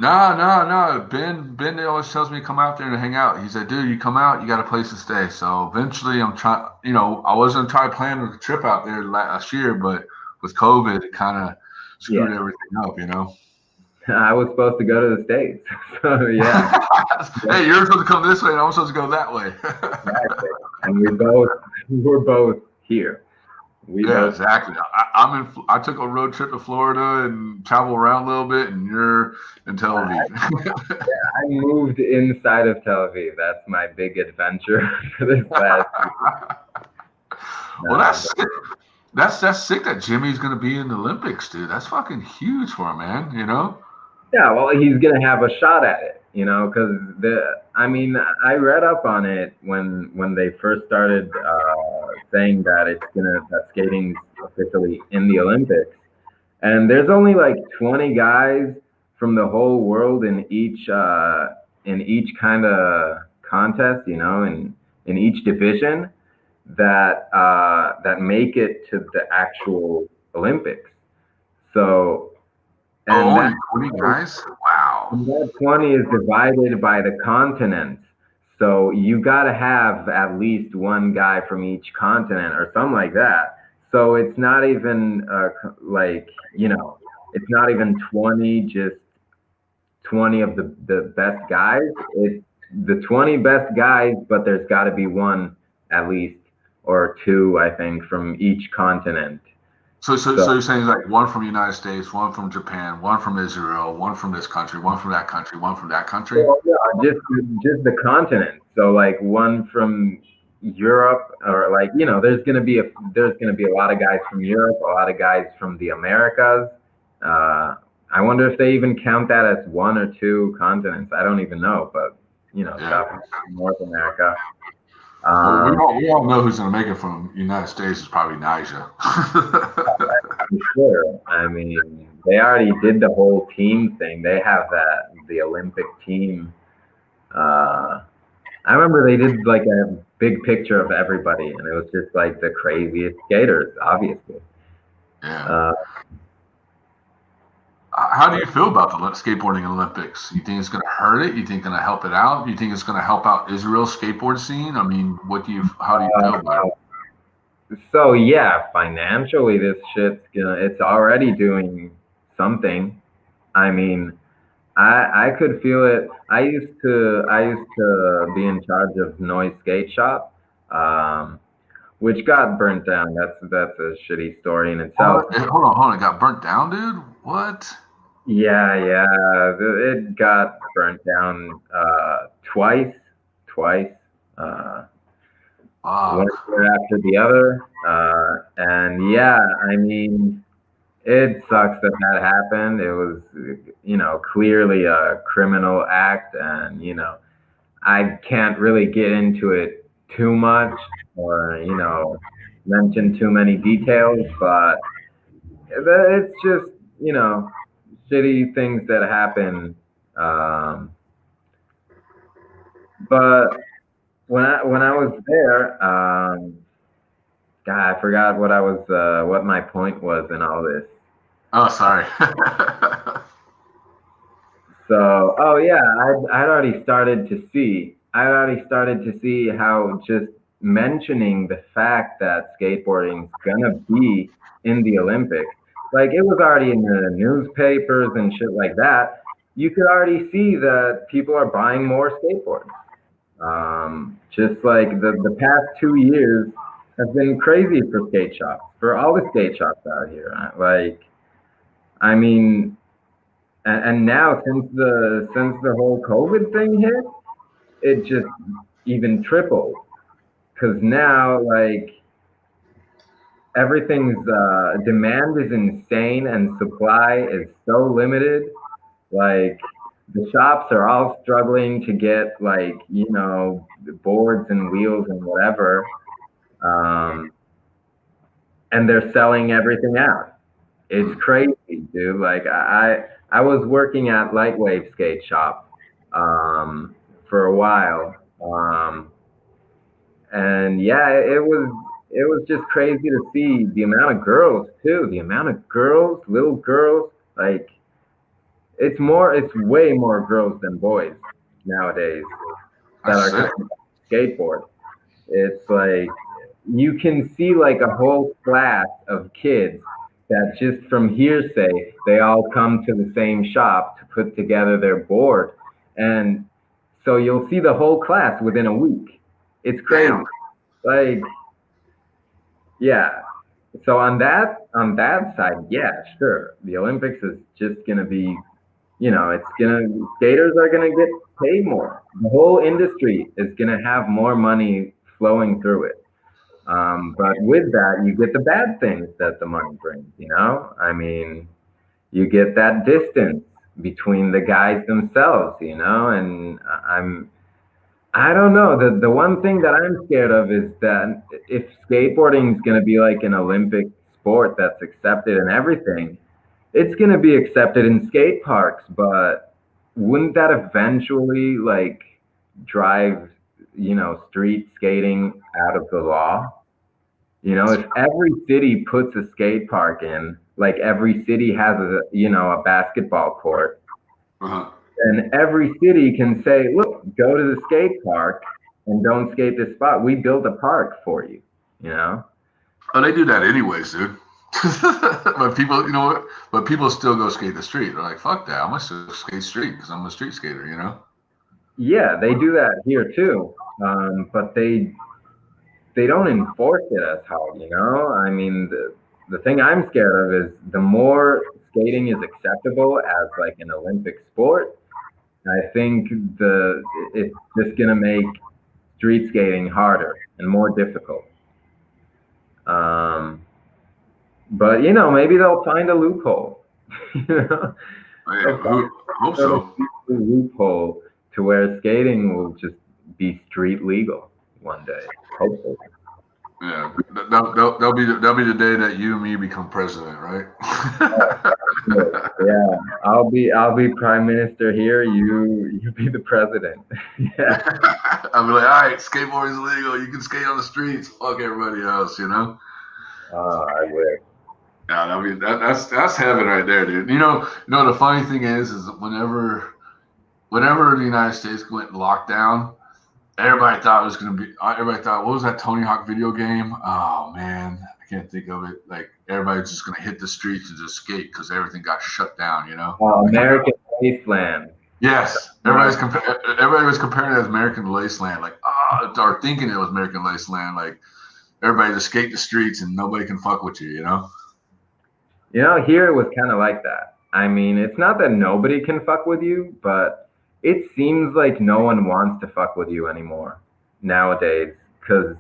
no, no, no. Ben always tells me to come out there and hang out. He said, dude, you come out, you got a place to stay. So eventually I'm trying, I was going to try planning a trip out there last year, but with COVID, it kind of screwed Yeah, everything up. I was supposed to go to the States, so yeah, Hey, you're supposed to come this way, and I'm supposed to go that way. exactly. And we're both here. We Yeah, both. exactly. I took a road trip to Florida and travel around a little bit, and you're in Tel Aviv. I moved inside of Tel Aviv. That's my big adventure for this last year. Well, Uh, but that's sick that Jimmy's gonna be in the Olympics, dude. That's fucking huge for him, man. yeah, well, he's gonna have a shot at it, because I mean, I read up on it when they first started saying that skating's officially in the Olympics, and there's only like 20 guys from the whole world in each kind of contest, in each division that make it to the actual Olympics. So, Oh, and only 20 guys? Wow. and that 20 is divided by the continent. So you got to have at least one guy from each continent or something like that. So it's not even like, it's not even 20, just 20 of the best guys. It's the 20 best guys, but there's got to be one at least or two, I think, from each continent. So So you're saying like one from the United States, one from Japan, one from Israel, one from this country, one from that country, one from that country? well, yeah, just the continent. So like one from Europe, or like there's gonna be a lot of guys from Europe, a lot of guys from the Americas. Uh, I wonder if they even count that as one or two continents. I don't even know, but Yeah. South America, North America. Well, we Um, all, we all know who's going to make it from the United States is probably Niger. for sure. I mean, they already did the whole team thing. They have the Olympic team. Uh, I remember they did like a big picture of everybody, and it was just like the craziest skaters, obviously. Yeah. Uh, How do you feel about the skateboarding Olympics? You think it's going to hurt it? You think it's going to help it out? You think it's going to help out Israel's skateboard scene? I mean, how do you feel about it? so yeah, financially, this it's already doing something. I mean, I could feel it. I used to be in charge of Noise Skate Shop, um, which got burnt down. That's a shitty story in itself. Hold on. It got burnt down, dude? What? Yeah, yeah. It got burnt down twice, uh, one Fuck. year after the other. And yeah, I mean, it sucks that that happened. It was, clearly a criminal act, and I can't really get into it too much or mention too many details, but it's just shitty things that happen. Um, but when I was there, God, I forgot what my point was in all this. Oh, sorry. So, oh yeah, I'd already started to see how just mentioning the fact that skateboarding's gonna be in the Olympics. Like it was already in the newspapers and shit like that. You could already see that people are buying more skateboards. Just like the past 2 years have been crazy for skate shops, for all the skate shops out here. Like, I mean, and now since the whole COVID thing hit, it just even tripled. Because now, like, everything's demand is insane and supply is so limited. Like, the shops are all struggling to get, like, boards and wheels and whatever. Um, and they're selling everything out. It's crazy, dude. Like, I was working at Lightwave Skate Shop for a while. And yeah, it was just crazy to see the amount of girls too. The amount of girls, little girls, like it's way more girls than boys nowadays that are coming to skateboard. It's like you can see like a whole class of kids that just from hearsay they all come to the same shop to put together their board, and so you'll see the whole class within a week. It's crazy. Like, yeah. So on that side, yeah, sure. The Olympics is just gonna be, skaters are gonna get paid more. The whole industry is gonna have more money flowing through it. But with that, you get the bad things that the money brings. I mean, you get that distance between the guys themselves. And I don't know. The one thing that I'm scared of is that if skateboarding is going to be like an Olympic sport that's accepted and everything, it's going to be accepted in skate parks, but wouldn't that eventually like drive, street skating out of the law? If every city puts a skate park in, like every city has a basketball court, Uh-huh. and every city can say, look, go to the skate park and don't skate this spot. We built a park for you, you know? Oh, they do that anyways, dude. But people, you know what? But people still go skate the street. They're like, fuck that. I'm gonna still skate street because I'm a street skater. Yeah, they do that here too. But they don't enforce it as hard. I mean, the thing I'm scared of is the more skating is acceptable as like an Olympic sport, I think it's just gonna make street skating harder and more difficult. Um, but maybe they'll find a loophole. you know, Yeah, they'll find hope sort of so. loophole to where skating will just be street legal one day. Hopefully. Yeah, that'll be the day that you and me become president, right? Yeah, I'll be prime minister here. You be the president. Yeah. I'll be like, all right, skateboarding's illegal. You can skate on the streets. Fuck everybody else. I wish. Yeah, I mean that's heaven right there, dude. The funny thing is whenever the United States went lockdown, everybody thought, what was that Tony Hawk video game? Oh man, I can't think of it. Like everybody's just gonna hit the streets and just skate because everything got shut down. American wasteland. Yes, everybody was comparing it as American Wasteland, like or thinking it was American Wasteland, like everybody just skate the streets and nobody can fuck with you. Here it was kind of like that. I mean, it's not that nobody can fuck with you, but it seems like no one wants to fuck with you anymore nowadays because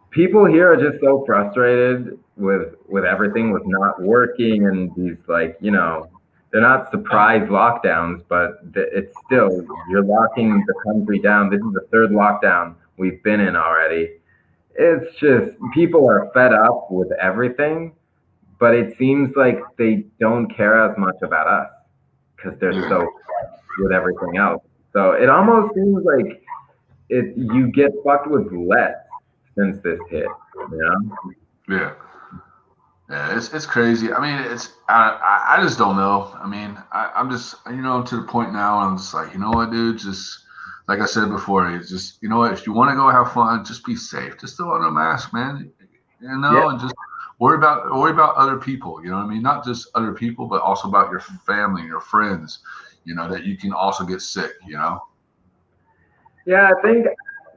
people here are just so frustrated with everything with not working and these like they're not surprise lockdowns, but it's still you're locking the country down. This is the third lockdown we've been in already. It's just people are fed up with everything, but it seems like they don't care as much about us because they're so with everything else. So it almost seems like you get fucked with less since this hit. Yeah. Yeah, it's crazy. I mean, I just don't know. I mean, I'm just to the point now. I'm just like, you know what, dude? Just like I said before, it's just, you know what, if you want to go have fun, just be safe. Just throw on a mask, man. You Yeah, know, and just worry about other people. You know what I mean? Not just other people, but also about your family, your friends. You know that you can also get sick. You know. yeah.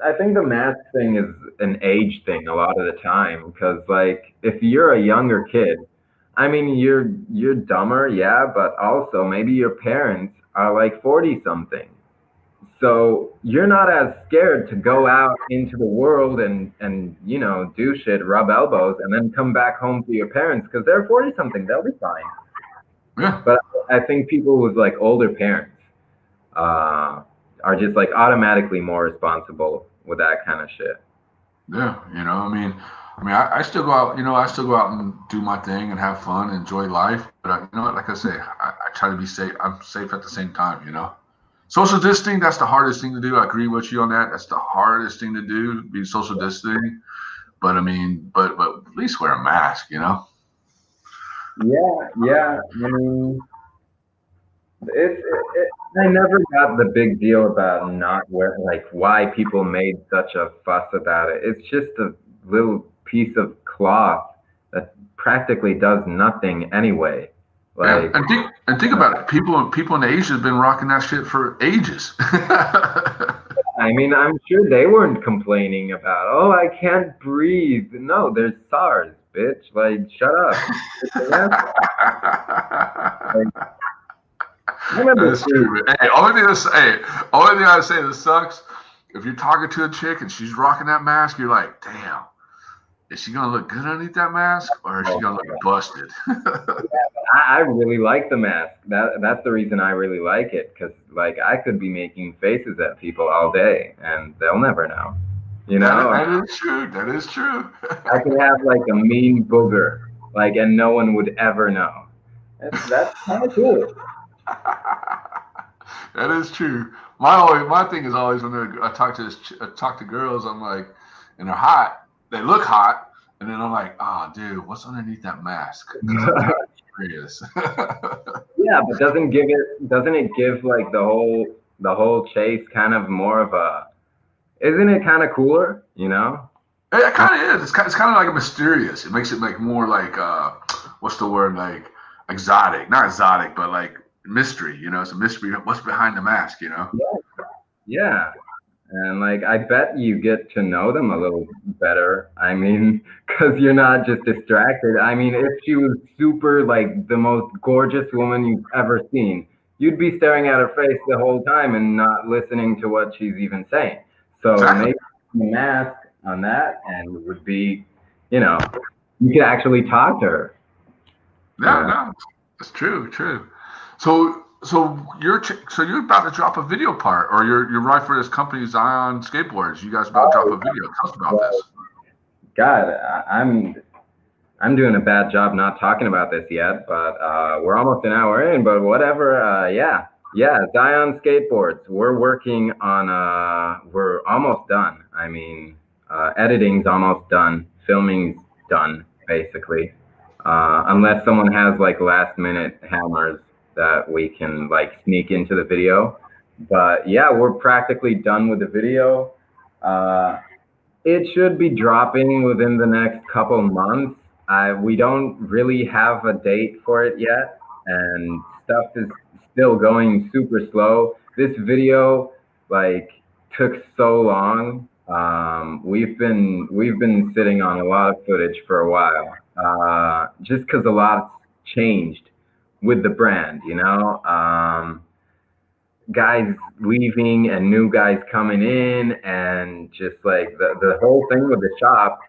I think the mask thing is an age thing a lot of the time because like if you're a younger kid, I mean you're dumber, yeah, but also maybe your parents are like 40 something. So you're not as scared to go out into the world and do shit, rub elbows, and then come back home to your parents because they're 40 something. They'll be fine. Yeah. But I think people with like older parents uh, are just like automatically more responsible with that kind of shit. Yeah. You know. I still go out. You know, I still go out and do my thing and have fun, enjoy life. But you know what? Like I say, I try to be safe. I'm safe at the same time. You know. Social distancing, that's the hardest thing to do. I agree with you on that. That's the hardest thing to do, be social distancing. But but at least wear a mask, you know? Yeah, yeah. I mean, I never got the big deal about not wearing, like why people made such a fuss about it. It's just a little piece of cloth that practically does nothing anyway. Yeah. Like, And think about it. People in Asia have been rocking that shit for ages. I mean, I'm sure they weren't complaining about, oh, I can't breathe. No, there's SARS, bitch. Like, shut up. Like, I remember That's seeing, true, man. Only thing I say that sucks, if you're talking to a chick and she's rocking that mask, you're like, damn, is she gonna look good underneath that mask or is she oh gonna my look God. busted? I really like the mask. That's the reason I really like it because like I could be making faces at people all day and they'll never know. You know, That is true. That is true. I could have like a mean booger, like, and no one would ever know. That's kind of cool. That is true. My thing is always when I talk to girls, I'm like, and they're hot, they look hot, and then I'm like, oh, dude, what's underneath that mask? Because I'm kind of curious. Yeah, but doesn't it give like the whole chase kind of more of a, isn't it kind of cooler, you know? It kind of is. It's kind of like mysterious. It makes it like more like what's the word, like exotic, not exotic, but like mystery. You know, it's a mystery. What's behind the mask? You know. Yeah. And like I bet you get to know them a little better. I mean, because you're not just distracted. I mean, if she was super like the most gorgeous woman you've ever seen, you'd be staring at her face the whole time and not listening to what she's even saying. So Exactly. maybe the mask on that and would be, you know, you could actually talk to her. Yeah, Uh, no, it's true, true. So you're about to drop a video part, or you're right for this company Zion Skateboarders. You guys about to drop oh, a video. Tell us about well, this. God, I'm doing a bad job not talking about this yet, but we're almost an hour in. But whatever. Yeah, yeah. Zion Skateboards. We're working on. We're almost done. I mean, editing's almost done. Filming's done, basically. Unless someone has like last minute hammers that we can like sneak into the video. But yeah, we're practically done with the video. Uh, it should be dropping within the next couple months. We don't really have a date for it yet, and stuff is still going super slow. This video like took so long. We've been sitting on a lot of footage for a while, just because a lot's changed with the brand, you know. Guys leaving and new guys coming in and just like the whole thing with the shop,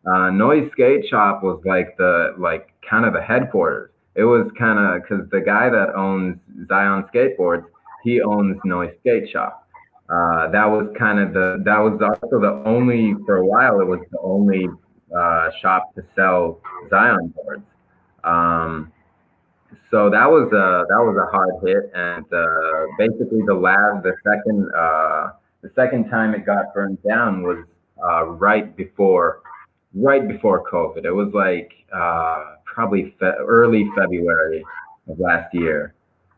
Noise Skate Shop was like the like kind of the headquarters. It was kind of because the guy that owns Zion Skateboards, he owns Noise Skate Shop. That was kind of that was also the only, for a while it was the only shop to sell Zion boards. Um, so that was a hard hit, and basically the second time it got burned down was right before COVID. It was like probably early February of last year.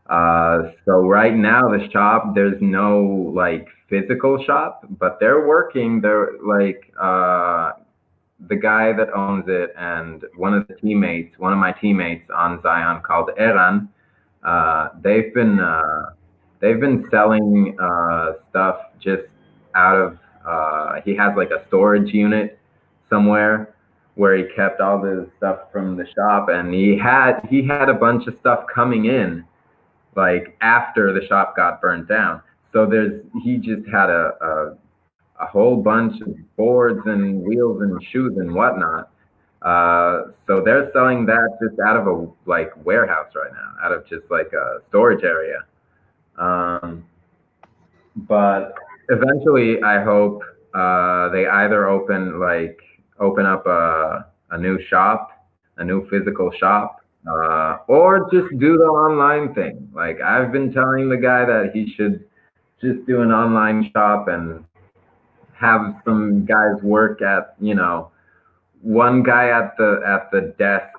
So right now the shop, there's no like physical shop, but they're working. They're like the guy that owns it and one of my teammates on Zion called Eran. They've been selling stuff just out of. He has like a storage unit somewhere where he kept all the stuff from the shop, and he had a bunch of stuff coming in like after the shop got burnt down. So he just had a whole bunch of boards and wheels and shoes and whatnot. So they're selling that just out of a like warehouse right now, out of just like a storage area. Um, but eventually, I hope they either open up a new shop, a new physical shop, or just do the online thing. Like I've been telling the guy that he should just do an online shop and have some guys work at, one guy at the desk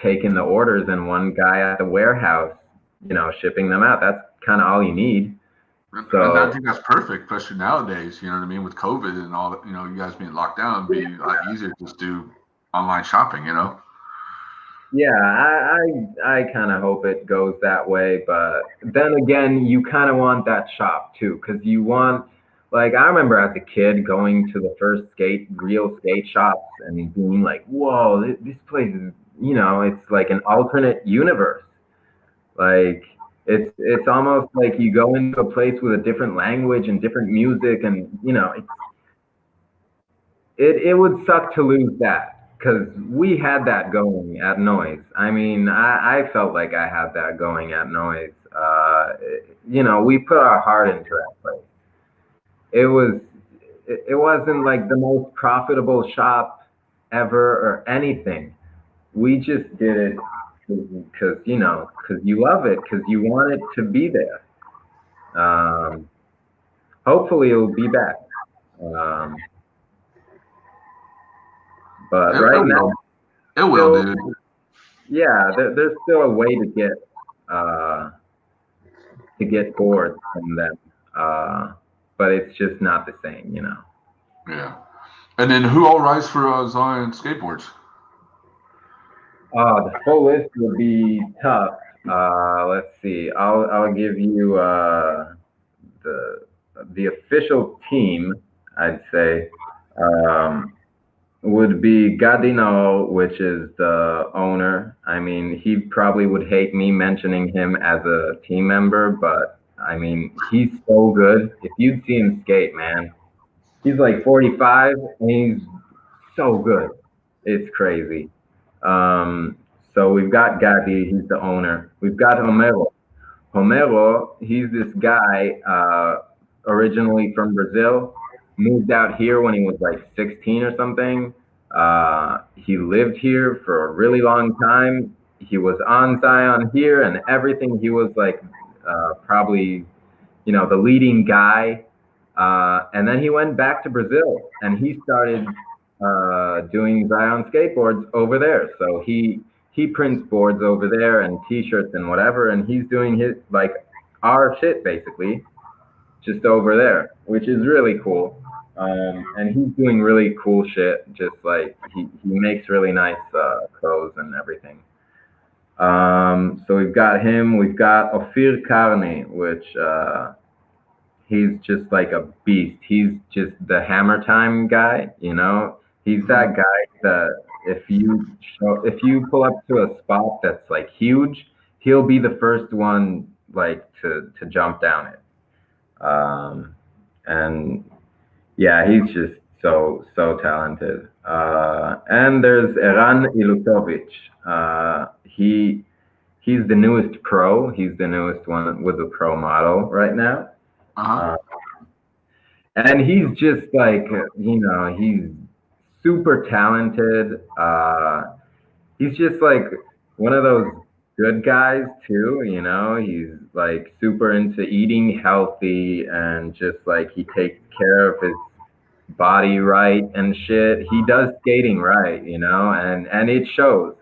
taking the orders and one guy at the warehouse, shipping them out. That's kind of all you need. And I think that's perfect, especially nowadays. You know what I mean? With COVID and all that, you guys being locked down, it'd be a lot easier to just do online shopping. Yeah, I kind of hope it goes that way, but then again, you kind of want that shop too, because you want, like, I remember as a kid going to the first real skate shops and being like, whoa, this place is, it's like an alternate universe. Like, it's almost like you go into a place with a different language and different music, and it would suck to lose that because we had that going at Noise. I mean, I felt like I had that going at Noise. We put our heart into that place. It wasn't like the most profitable shop ever or anything. We just did it because you love it, because you want it to be there. Hopefully it'll be back. But right now, it will, dude. Yeah, there's still a way to get boards from them, but it's just not the same, Yeah. And then who all rides for Zion Skateboards? The full list would be tough. Let's see. I'll give you the official team. I'd say would be Gadino, which is the owner. I mean, he probably would hate me mentioning him as a team member, but I mean, he's so good. If you'd see him skate, man, he's like 45 and he's so good. It's crazy. So we've got Gadi, he's the owner. We've got Homero. Homero, he's this guy originally from Brazil, moved out here when he was like 16 or something. He lived here for a really long time. He was on Zion here and everything. He was like probably, the leading guy. And then he went back to Brazil and he started doing Zion skateboards over there. So he prints boards over there and T-shirts and whatever, and he's doing his like our shit basically, just over there, which is really cool. And he's doing really cool shit. Just like he makes really nice clothes and everything. So we've got him. We've got Ofir Karni, which he's just like a beast. He's just the hammer time guy. He's that guy that if you pull up to a spot that's like huge, he'll be the first one like to jump down it. And yeah, he's just so talented. And there's Eran Ilutovic. He's the newest pro. He's the newest one with a pro model right now. And he's just like, he's super talented. He's just like one of those good guys too, he's like super into eating healthy and just like he takes care of his body right and shit. He does skating right, and it shows.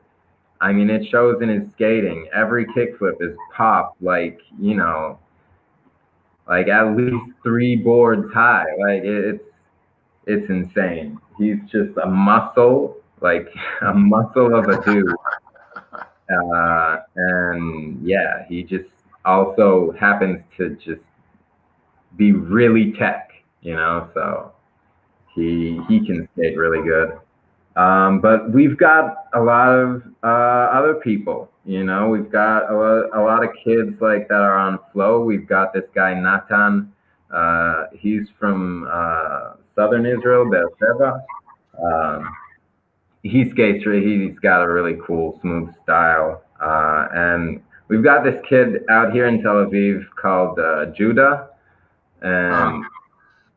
I mean, it shows in his skating. Every kickflip is popped like, like at least 3 boards high. Like it's insane. He's just a muscle, like a muscle of a dude. And yeah, he just also happens to just be really tech, so he can skate really good. But we've got a lot of other people. We've got a lot of kids like that are on flow. We've got this guy Natan. He's from southern Israel, Beersheba. Um, he skates. He's got a really cool, smooth style. And we've got this kid out here in Tel Aviv called Judah, and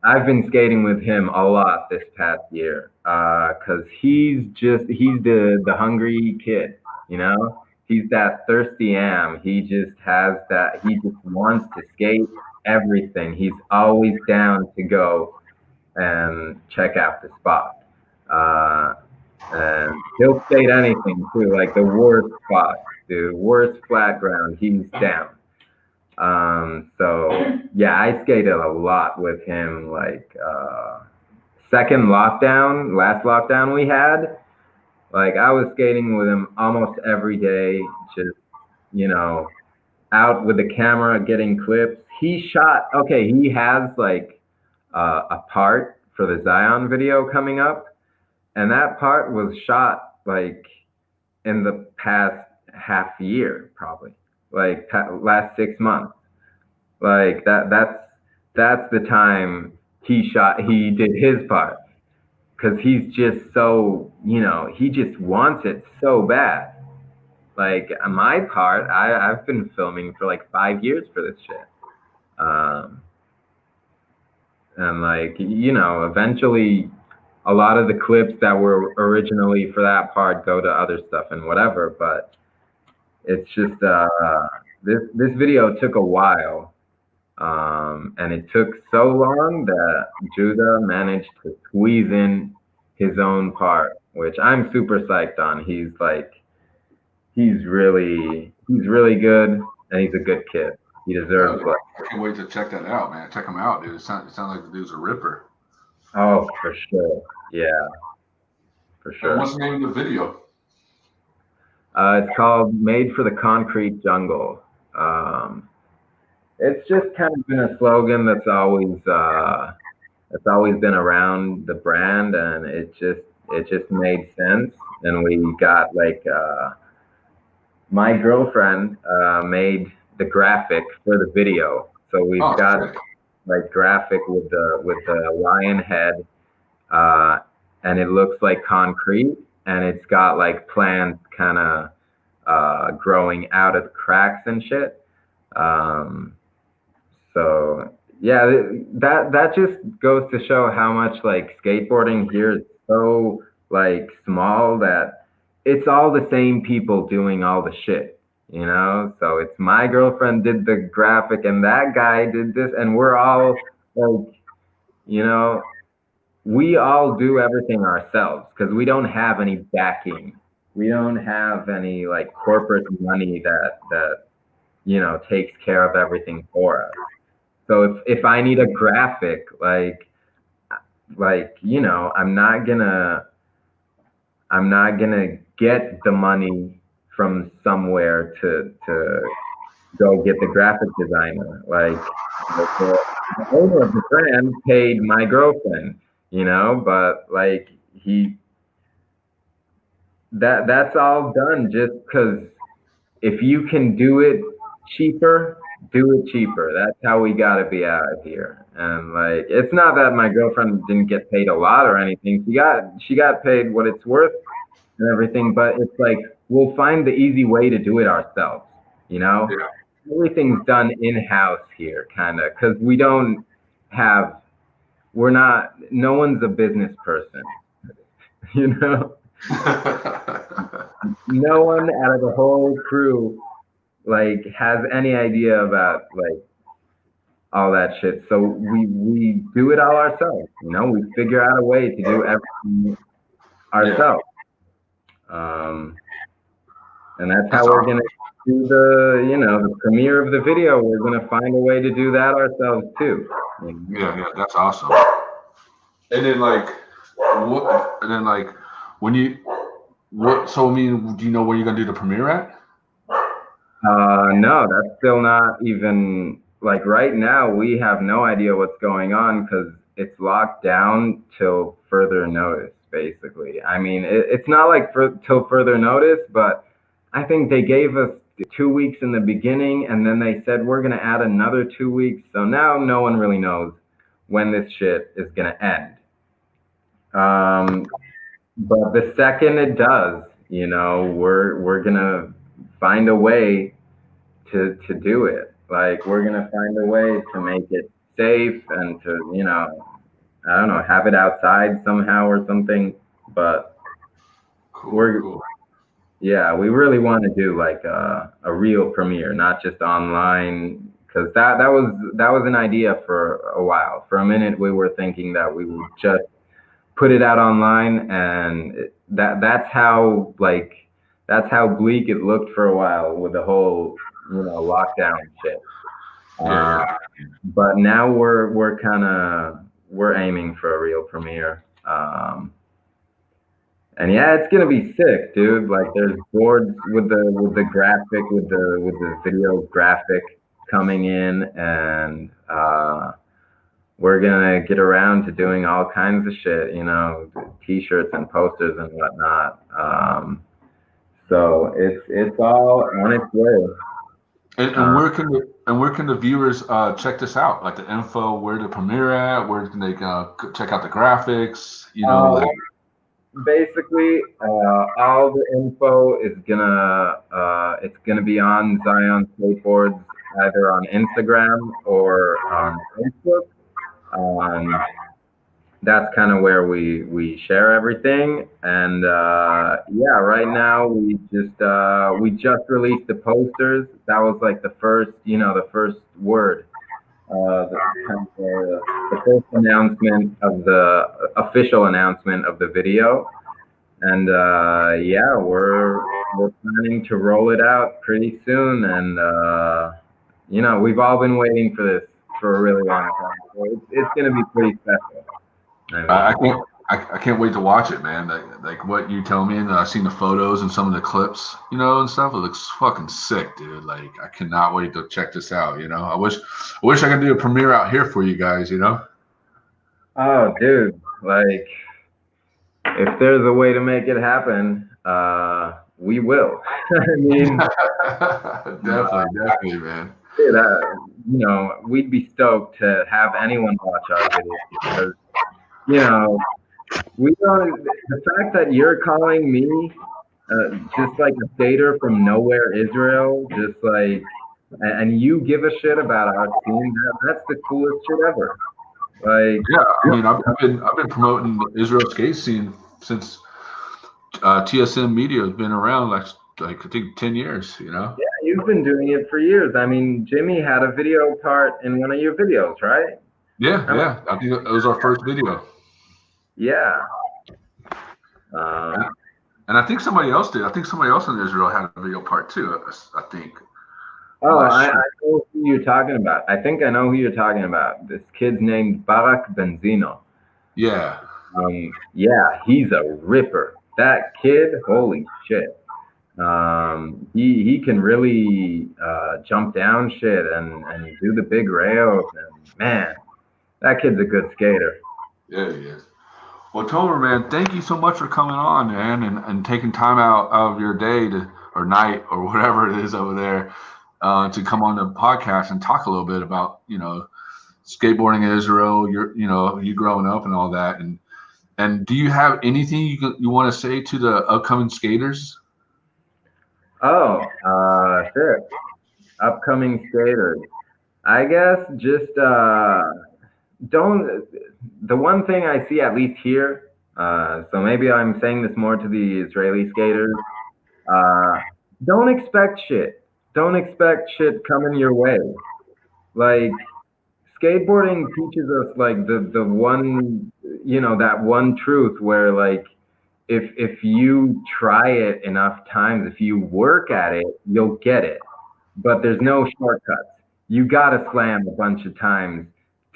I've been skating with him a lot this past year because he's the hungry kid, He's that thirsty am. He just has that. He just wants to skate everything. He's always down to go and check out the spot. Uh, and he'll skate anything too, like the worst spot, the worst flat ground. He's down. So yeah, I skated a lot with him, like second lockdown, last lockdown we had. Like I was skating with him almost every day, just, out with the camera getting clips. He has like a part for the Zion video coming up, and that part was shot like in the past half year, probably, like last 6 months. Like that's the time he did his part, because he's just so, he just wants it so bad. Like my part, I've been filming for like 5 years for this shit. And like, eventually a lot of the clips that were originally for that part go to other stuff and whatever, but it's just this video took a while. And it took so long that Judah managed to squeeze in his own part, which I'm super psyched on. He's really good, and he's a good kid. He deserves like. I can't wait to check that out, man. Check him out, dude. It sounds like the dude's a ripper. Oh, for sure. Yeah, for sure. What's the name of the video? It's called "Made for the Concrete Jungle." It's just kind of been a slogan that's always been around the brand, and it just made sense. And we got like my girlfriend made the graphic for the video, so we've got like graphic with the lion head, and it looks like concrete, and it's got like plants kind of growing out of the cracks and shit. So yeah, that just goes to show how much like skateboarding here is so like small that it's all the same people doing all the shit, So it's my girlfriend did the graphic and that guy did this, and we're all like, we all do everything ourselves because we don't have any backing. We don't have any like corporate money that takes care of everything for us. So if I need a graphic, like I'm not gonna get the money from somewhere to go get the graphic designer. Like the owner of the brand paid my girlfriend, but like that's all done just because if you can do it cheaper, do it cheaper. That's how we gotta be out of here. And like, it's not that my girlfriend didn't get paid a lot or anything. She got paid what it's worth and everything, but it's like we'll find the easy way to do it ourselves. Yeah. Everything's done in-house here, kind of, because no one's a business person, No one out of the whole crew like has any idea about like all that shit. So we do it all ourselves. We figure out a way to do everything ourselves. And that's how That's we're awesome. gonna do the premiere of the video. We're gonna find a way to do that ourselves too. Yeah, yeah, that's awesome. And then like what? And then like when you what? So I mean, do you know where you're gonna do the premiere at? No, that's still not even like right now. We have no idea what's going on because it's locked down till further notice. Basically, I mean, it's not like till further notice, but I think they gave us 2 weeks in the beginning, and then they said we're gonna add another 2 weeks. So now no one really knows when this shit is gonna end. Um, but the second it does, we're gonna find a way to do it. Like we're gonna find a way to make it safe and to, I don't know, have it outside somehow or something. But Cool, we're cool. yeah, we really want to do like a real premiere, not just online, because that was an idea for a while. For a minute, we were thinking that we would just put it out online, and that's how bleak it looked for a while with the whole lockdown shit. Yeah, Uh, yeah. but now we're aiming for a real premiere. And yeah, it's gonna be sick, dude. Like there's boards with the graphic with the video graphic coming in, and we're gonna get around to doing all kinds of shit, t-shirts and posters and whatnot. So it's all on its way. And Uh, where can the viewers check this out? Like the info, where to premiere at? Where can they check out the graphics? uh, Like Basically, all the info is gonna be on Zion Skateboards, either on Instagram or on Facebook. Um, that's kind of where we share everything. And yeah, right now we just released the posters. That was like the first word, the first announcement of the official announcement of the video. And yeah, we're planning to roll it out pretty soon. And we've all been waiting for this for a really long time. So it's gonna be pretty special. I I mean, can't I can't wait to watch it, man. Like what you tell me, and I've seen the photos and some of the clips, and stuff. It looks fucking sick, dude. Like I cannot wait to check this out. I wish I could do a premiere out here for you guys. oh, dude, like if there's a way to make it happen, we will. I mean, Definitely, definitely, man. dude, we'd be stoked to have anyone watch our videos because you know we don't. The fact that you're calling me just like a skater from nowhere, Israel, just like, and you give a shit about our team. That's the coolest shit ever. Like, Yeah, I mean, I've been promoting the Israel skate scene since TSM Media has been around, like I think 10 years. yeah, you've been doing it for years. I mean, Jimmy had a video part in one of your videos, right? Yeah, How yeah. I think it was our first video. Yeah. And, Um, and I think somebody else did. I think somebody else in Israel had a video part too. I think. I'm oh, not I sure. know who you're talking about. I think I know who you're talking about. This kid's named Barak Benzino. Yeah. Yeah, he's a ripper. That kid, holy shit. He can really jump down shit and do the big rails. And man, that kid's a good skater. Yeah, he is. Well, Tomer, man, thank you so much for coming on, man, and taking time out of your day or night or whatever it is over there to come on the podcast and talk a little bit about, skateboarding in Israel, you growing up and all that. And do you have anything you want to say to the upcoming skaters? Oh, sure. Upcoming skaters. I guess just don't. The one thing I see, at least here, so maybe I'm saying this more to the Israeli skaters. Uh, don't expect shit. Don't expect shit coming your way. Like skateboarding teaches us like the one that one truth where like if you try it enough times, if you work at it, you'll get it. But there's no shortcuts. You gotta slam a bunch of times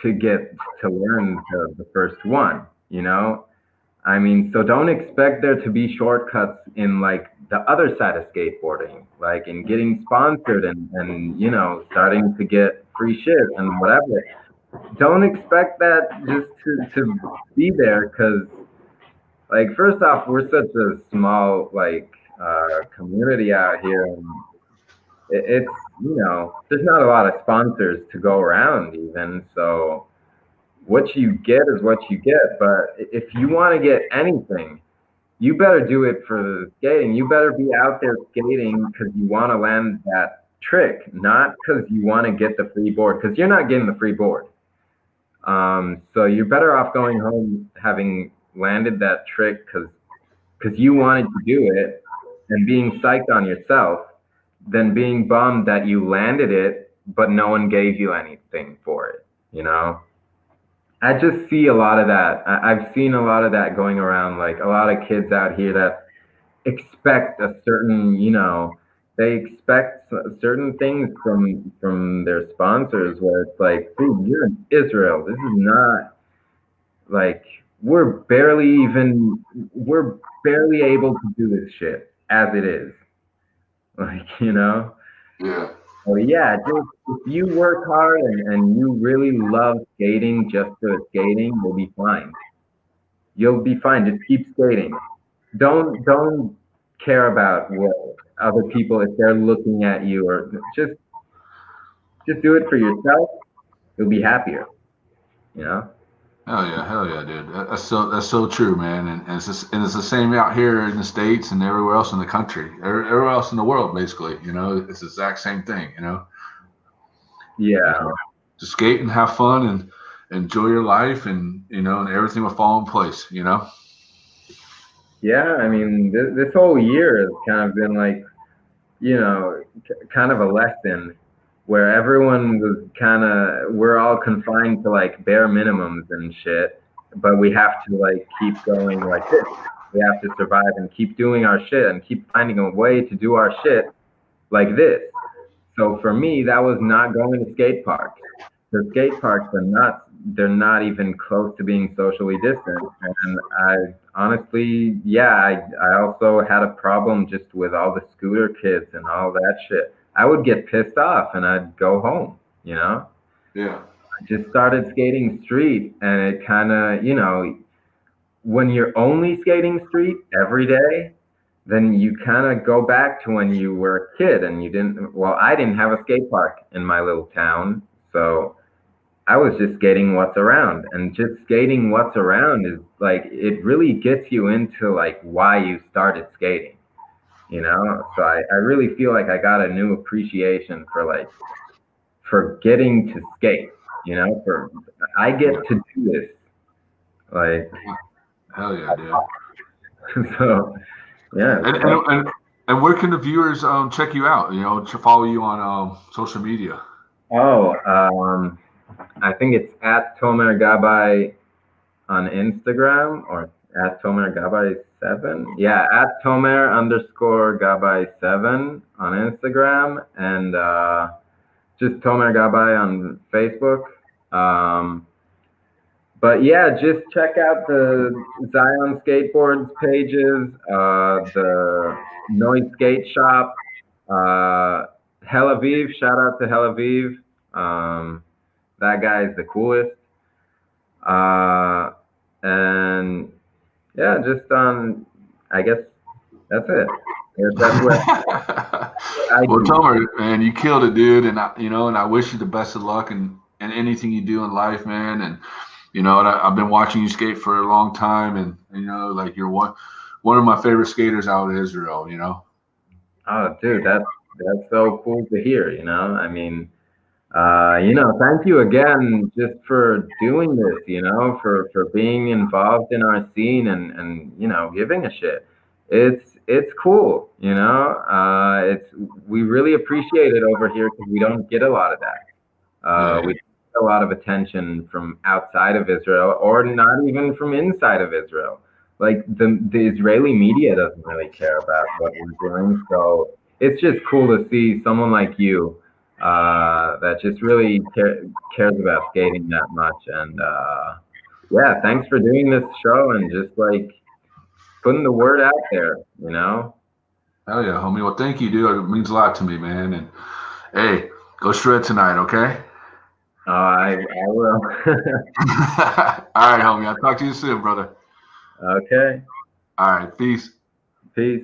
to get to learn the first one, you know? I mean, so don't expect there to be shortcuts in like the other side of skateboarding, like in getting sponsored and you know, starting to get free shit and whatever. Don't expect that just to be there because like first off, we're such a small like community out here, and it's you know there's not a lot of sponsors to go around even. So what you get is what you get. But if you want to get anything, you better do it for the skating. You better be out there skating because you want to land that trick, not because you want to get the free board. Because you're not getting the free board. So you're better off going home having landed that trick because you wanted to do it and being psyched on yourself than being bummed that you landed it but no one gave you anything for it, you know? I just see a lot of that. I've seen a lot of that going around, like a lot of kids out here that expect a certain, you know, they expect certain things from their sponsors where it's like, dude, you're in Israel. This is not like we're barely able to do this shit as it is. Like, you know? Yeah. So yeah, just if you work hard and you really love skating just for skating, you'll be fine. You'll be fine. Just keep skating. Don't care about what other people if they're looking at you or just do it for yourself. You'll be happier. You know? Hell yeah, dude. That's so true, man. And it's the same out here in the States and everywhere else in the country, everywhere else in the world, basically. You know, it's the exact same thing. You Yeah. know, just skate and have fun and enjoy your life, and and everything will fall in place. Yeah. I mean, this whole year has kind of been like, you know, kind of a lesson where everyone was we're all confined to like bare minimums and shit, but we have to like keep going like this. We have to survive and keep doing our shit and keep finding a way to do our shit like this. So for me, that was not going to skate parks. The skate parks they're not even close to being socially distant. And I honestly, yeah, I also had a problem just with all the scooter kids and all that shit. I would get pissed off and I'd go home, you know? Yeah. I just started skating street and it kind of, you know, when you're only skating street every day, then you kind of go back to when you were a kid and you didn't, well, I didn't have a skate park in my little town. So I was just skating what's around, and just skating what's around is like it really gets you into like why you started skating, you know? So I really feel like I got a new appreciation for like for getting to skate, you know, for I get to do this. Like Hell yeah, dude. so yeah. And So, and, and, and where can the viewers check you out? To follow you on social media. oh, I think it's at Tomer Gabay on Instagram or at Tomer Gabay 7. Yeah, at Tomer underscore Gabay 7 on Instagram and just Tomer Gabay on Facebook. But yeah, just check out the Zion Skateboards pages, the Noise Skate Shop, Hell Aviv. Shout out to Hell Aviv. That guy is the coolest. Uh, and yeah, just I guess that's it. I guess that's what I Well, do. Tomer, man, you killed it, dude, and I wish you the best of luck in anything you do in life, man. And I've been watching you skate for a long time, and like you're one of my favorite skaters out of Israel. Oh, dude, that's so cool to hear. You know, I mean, thank you again just for doing this. You know, for being involved in our scene and giving a shit. It's cool. You know, it's we really appreciate it over here because we don't get a lot of that. Yeah, We don't get a lot of attention from outside of Israel or not even from inside of Israel. like the Israeli media doesn't really care about what we're doing. So it's just cool to see someone like you that just really cares about skating that much. And yeah, thanks for doing this show and just like putting the word out there, you know? Hell yeah, homie. Well, thank you, dude. It means a lot to me, man. And hey, go shred tonight, okay? I will. All right, homie. I'll talk to you soon, brother. Okay. All right, peace. Peace.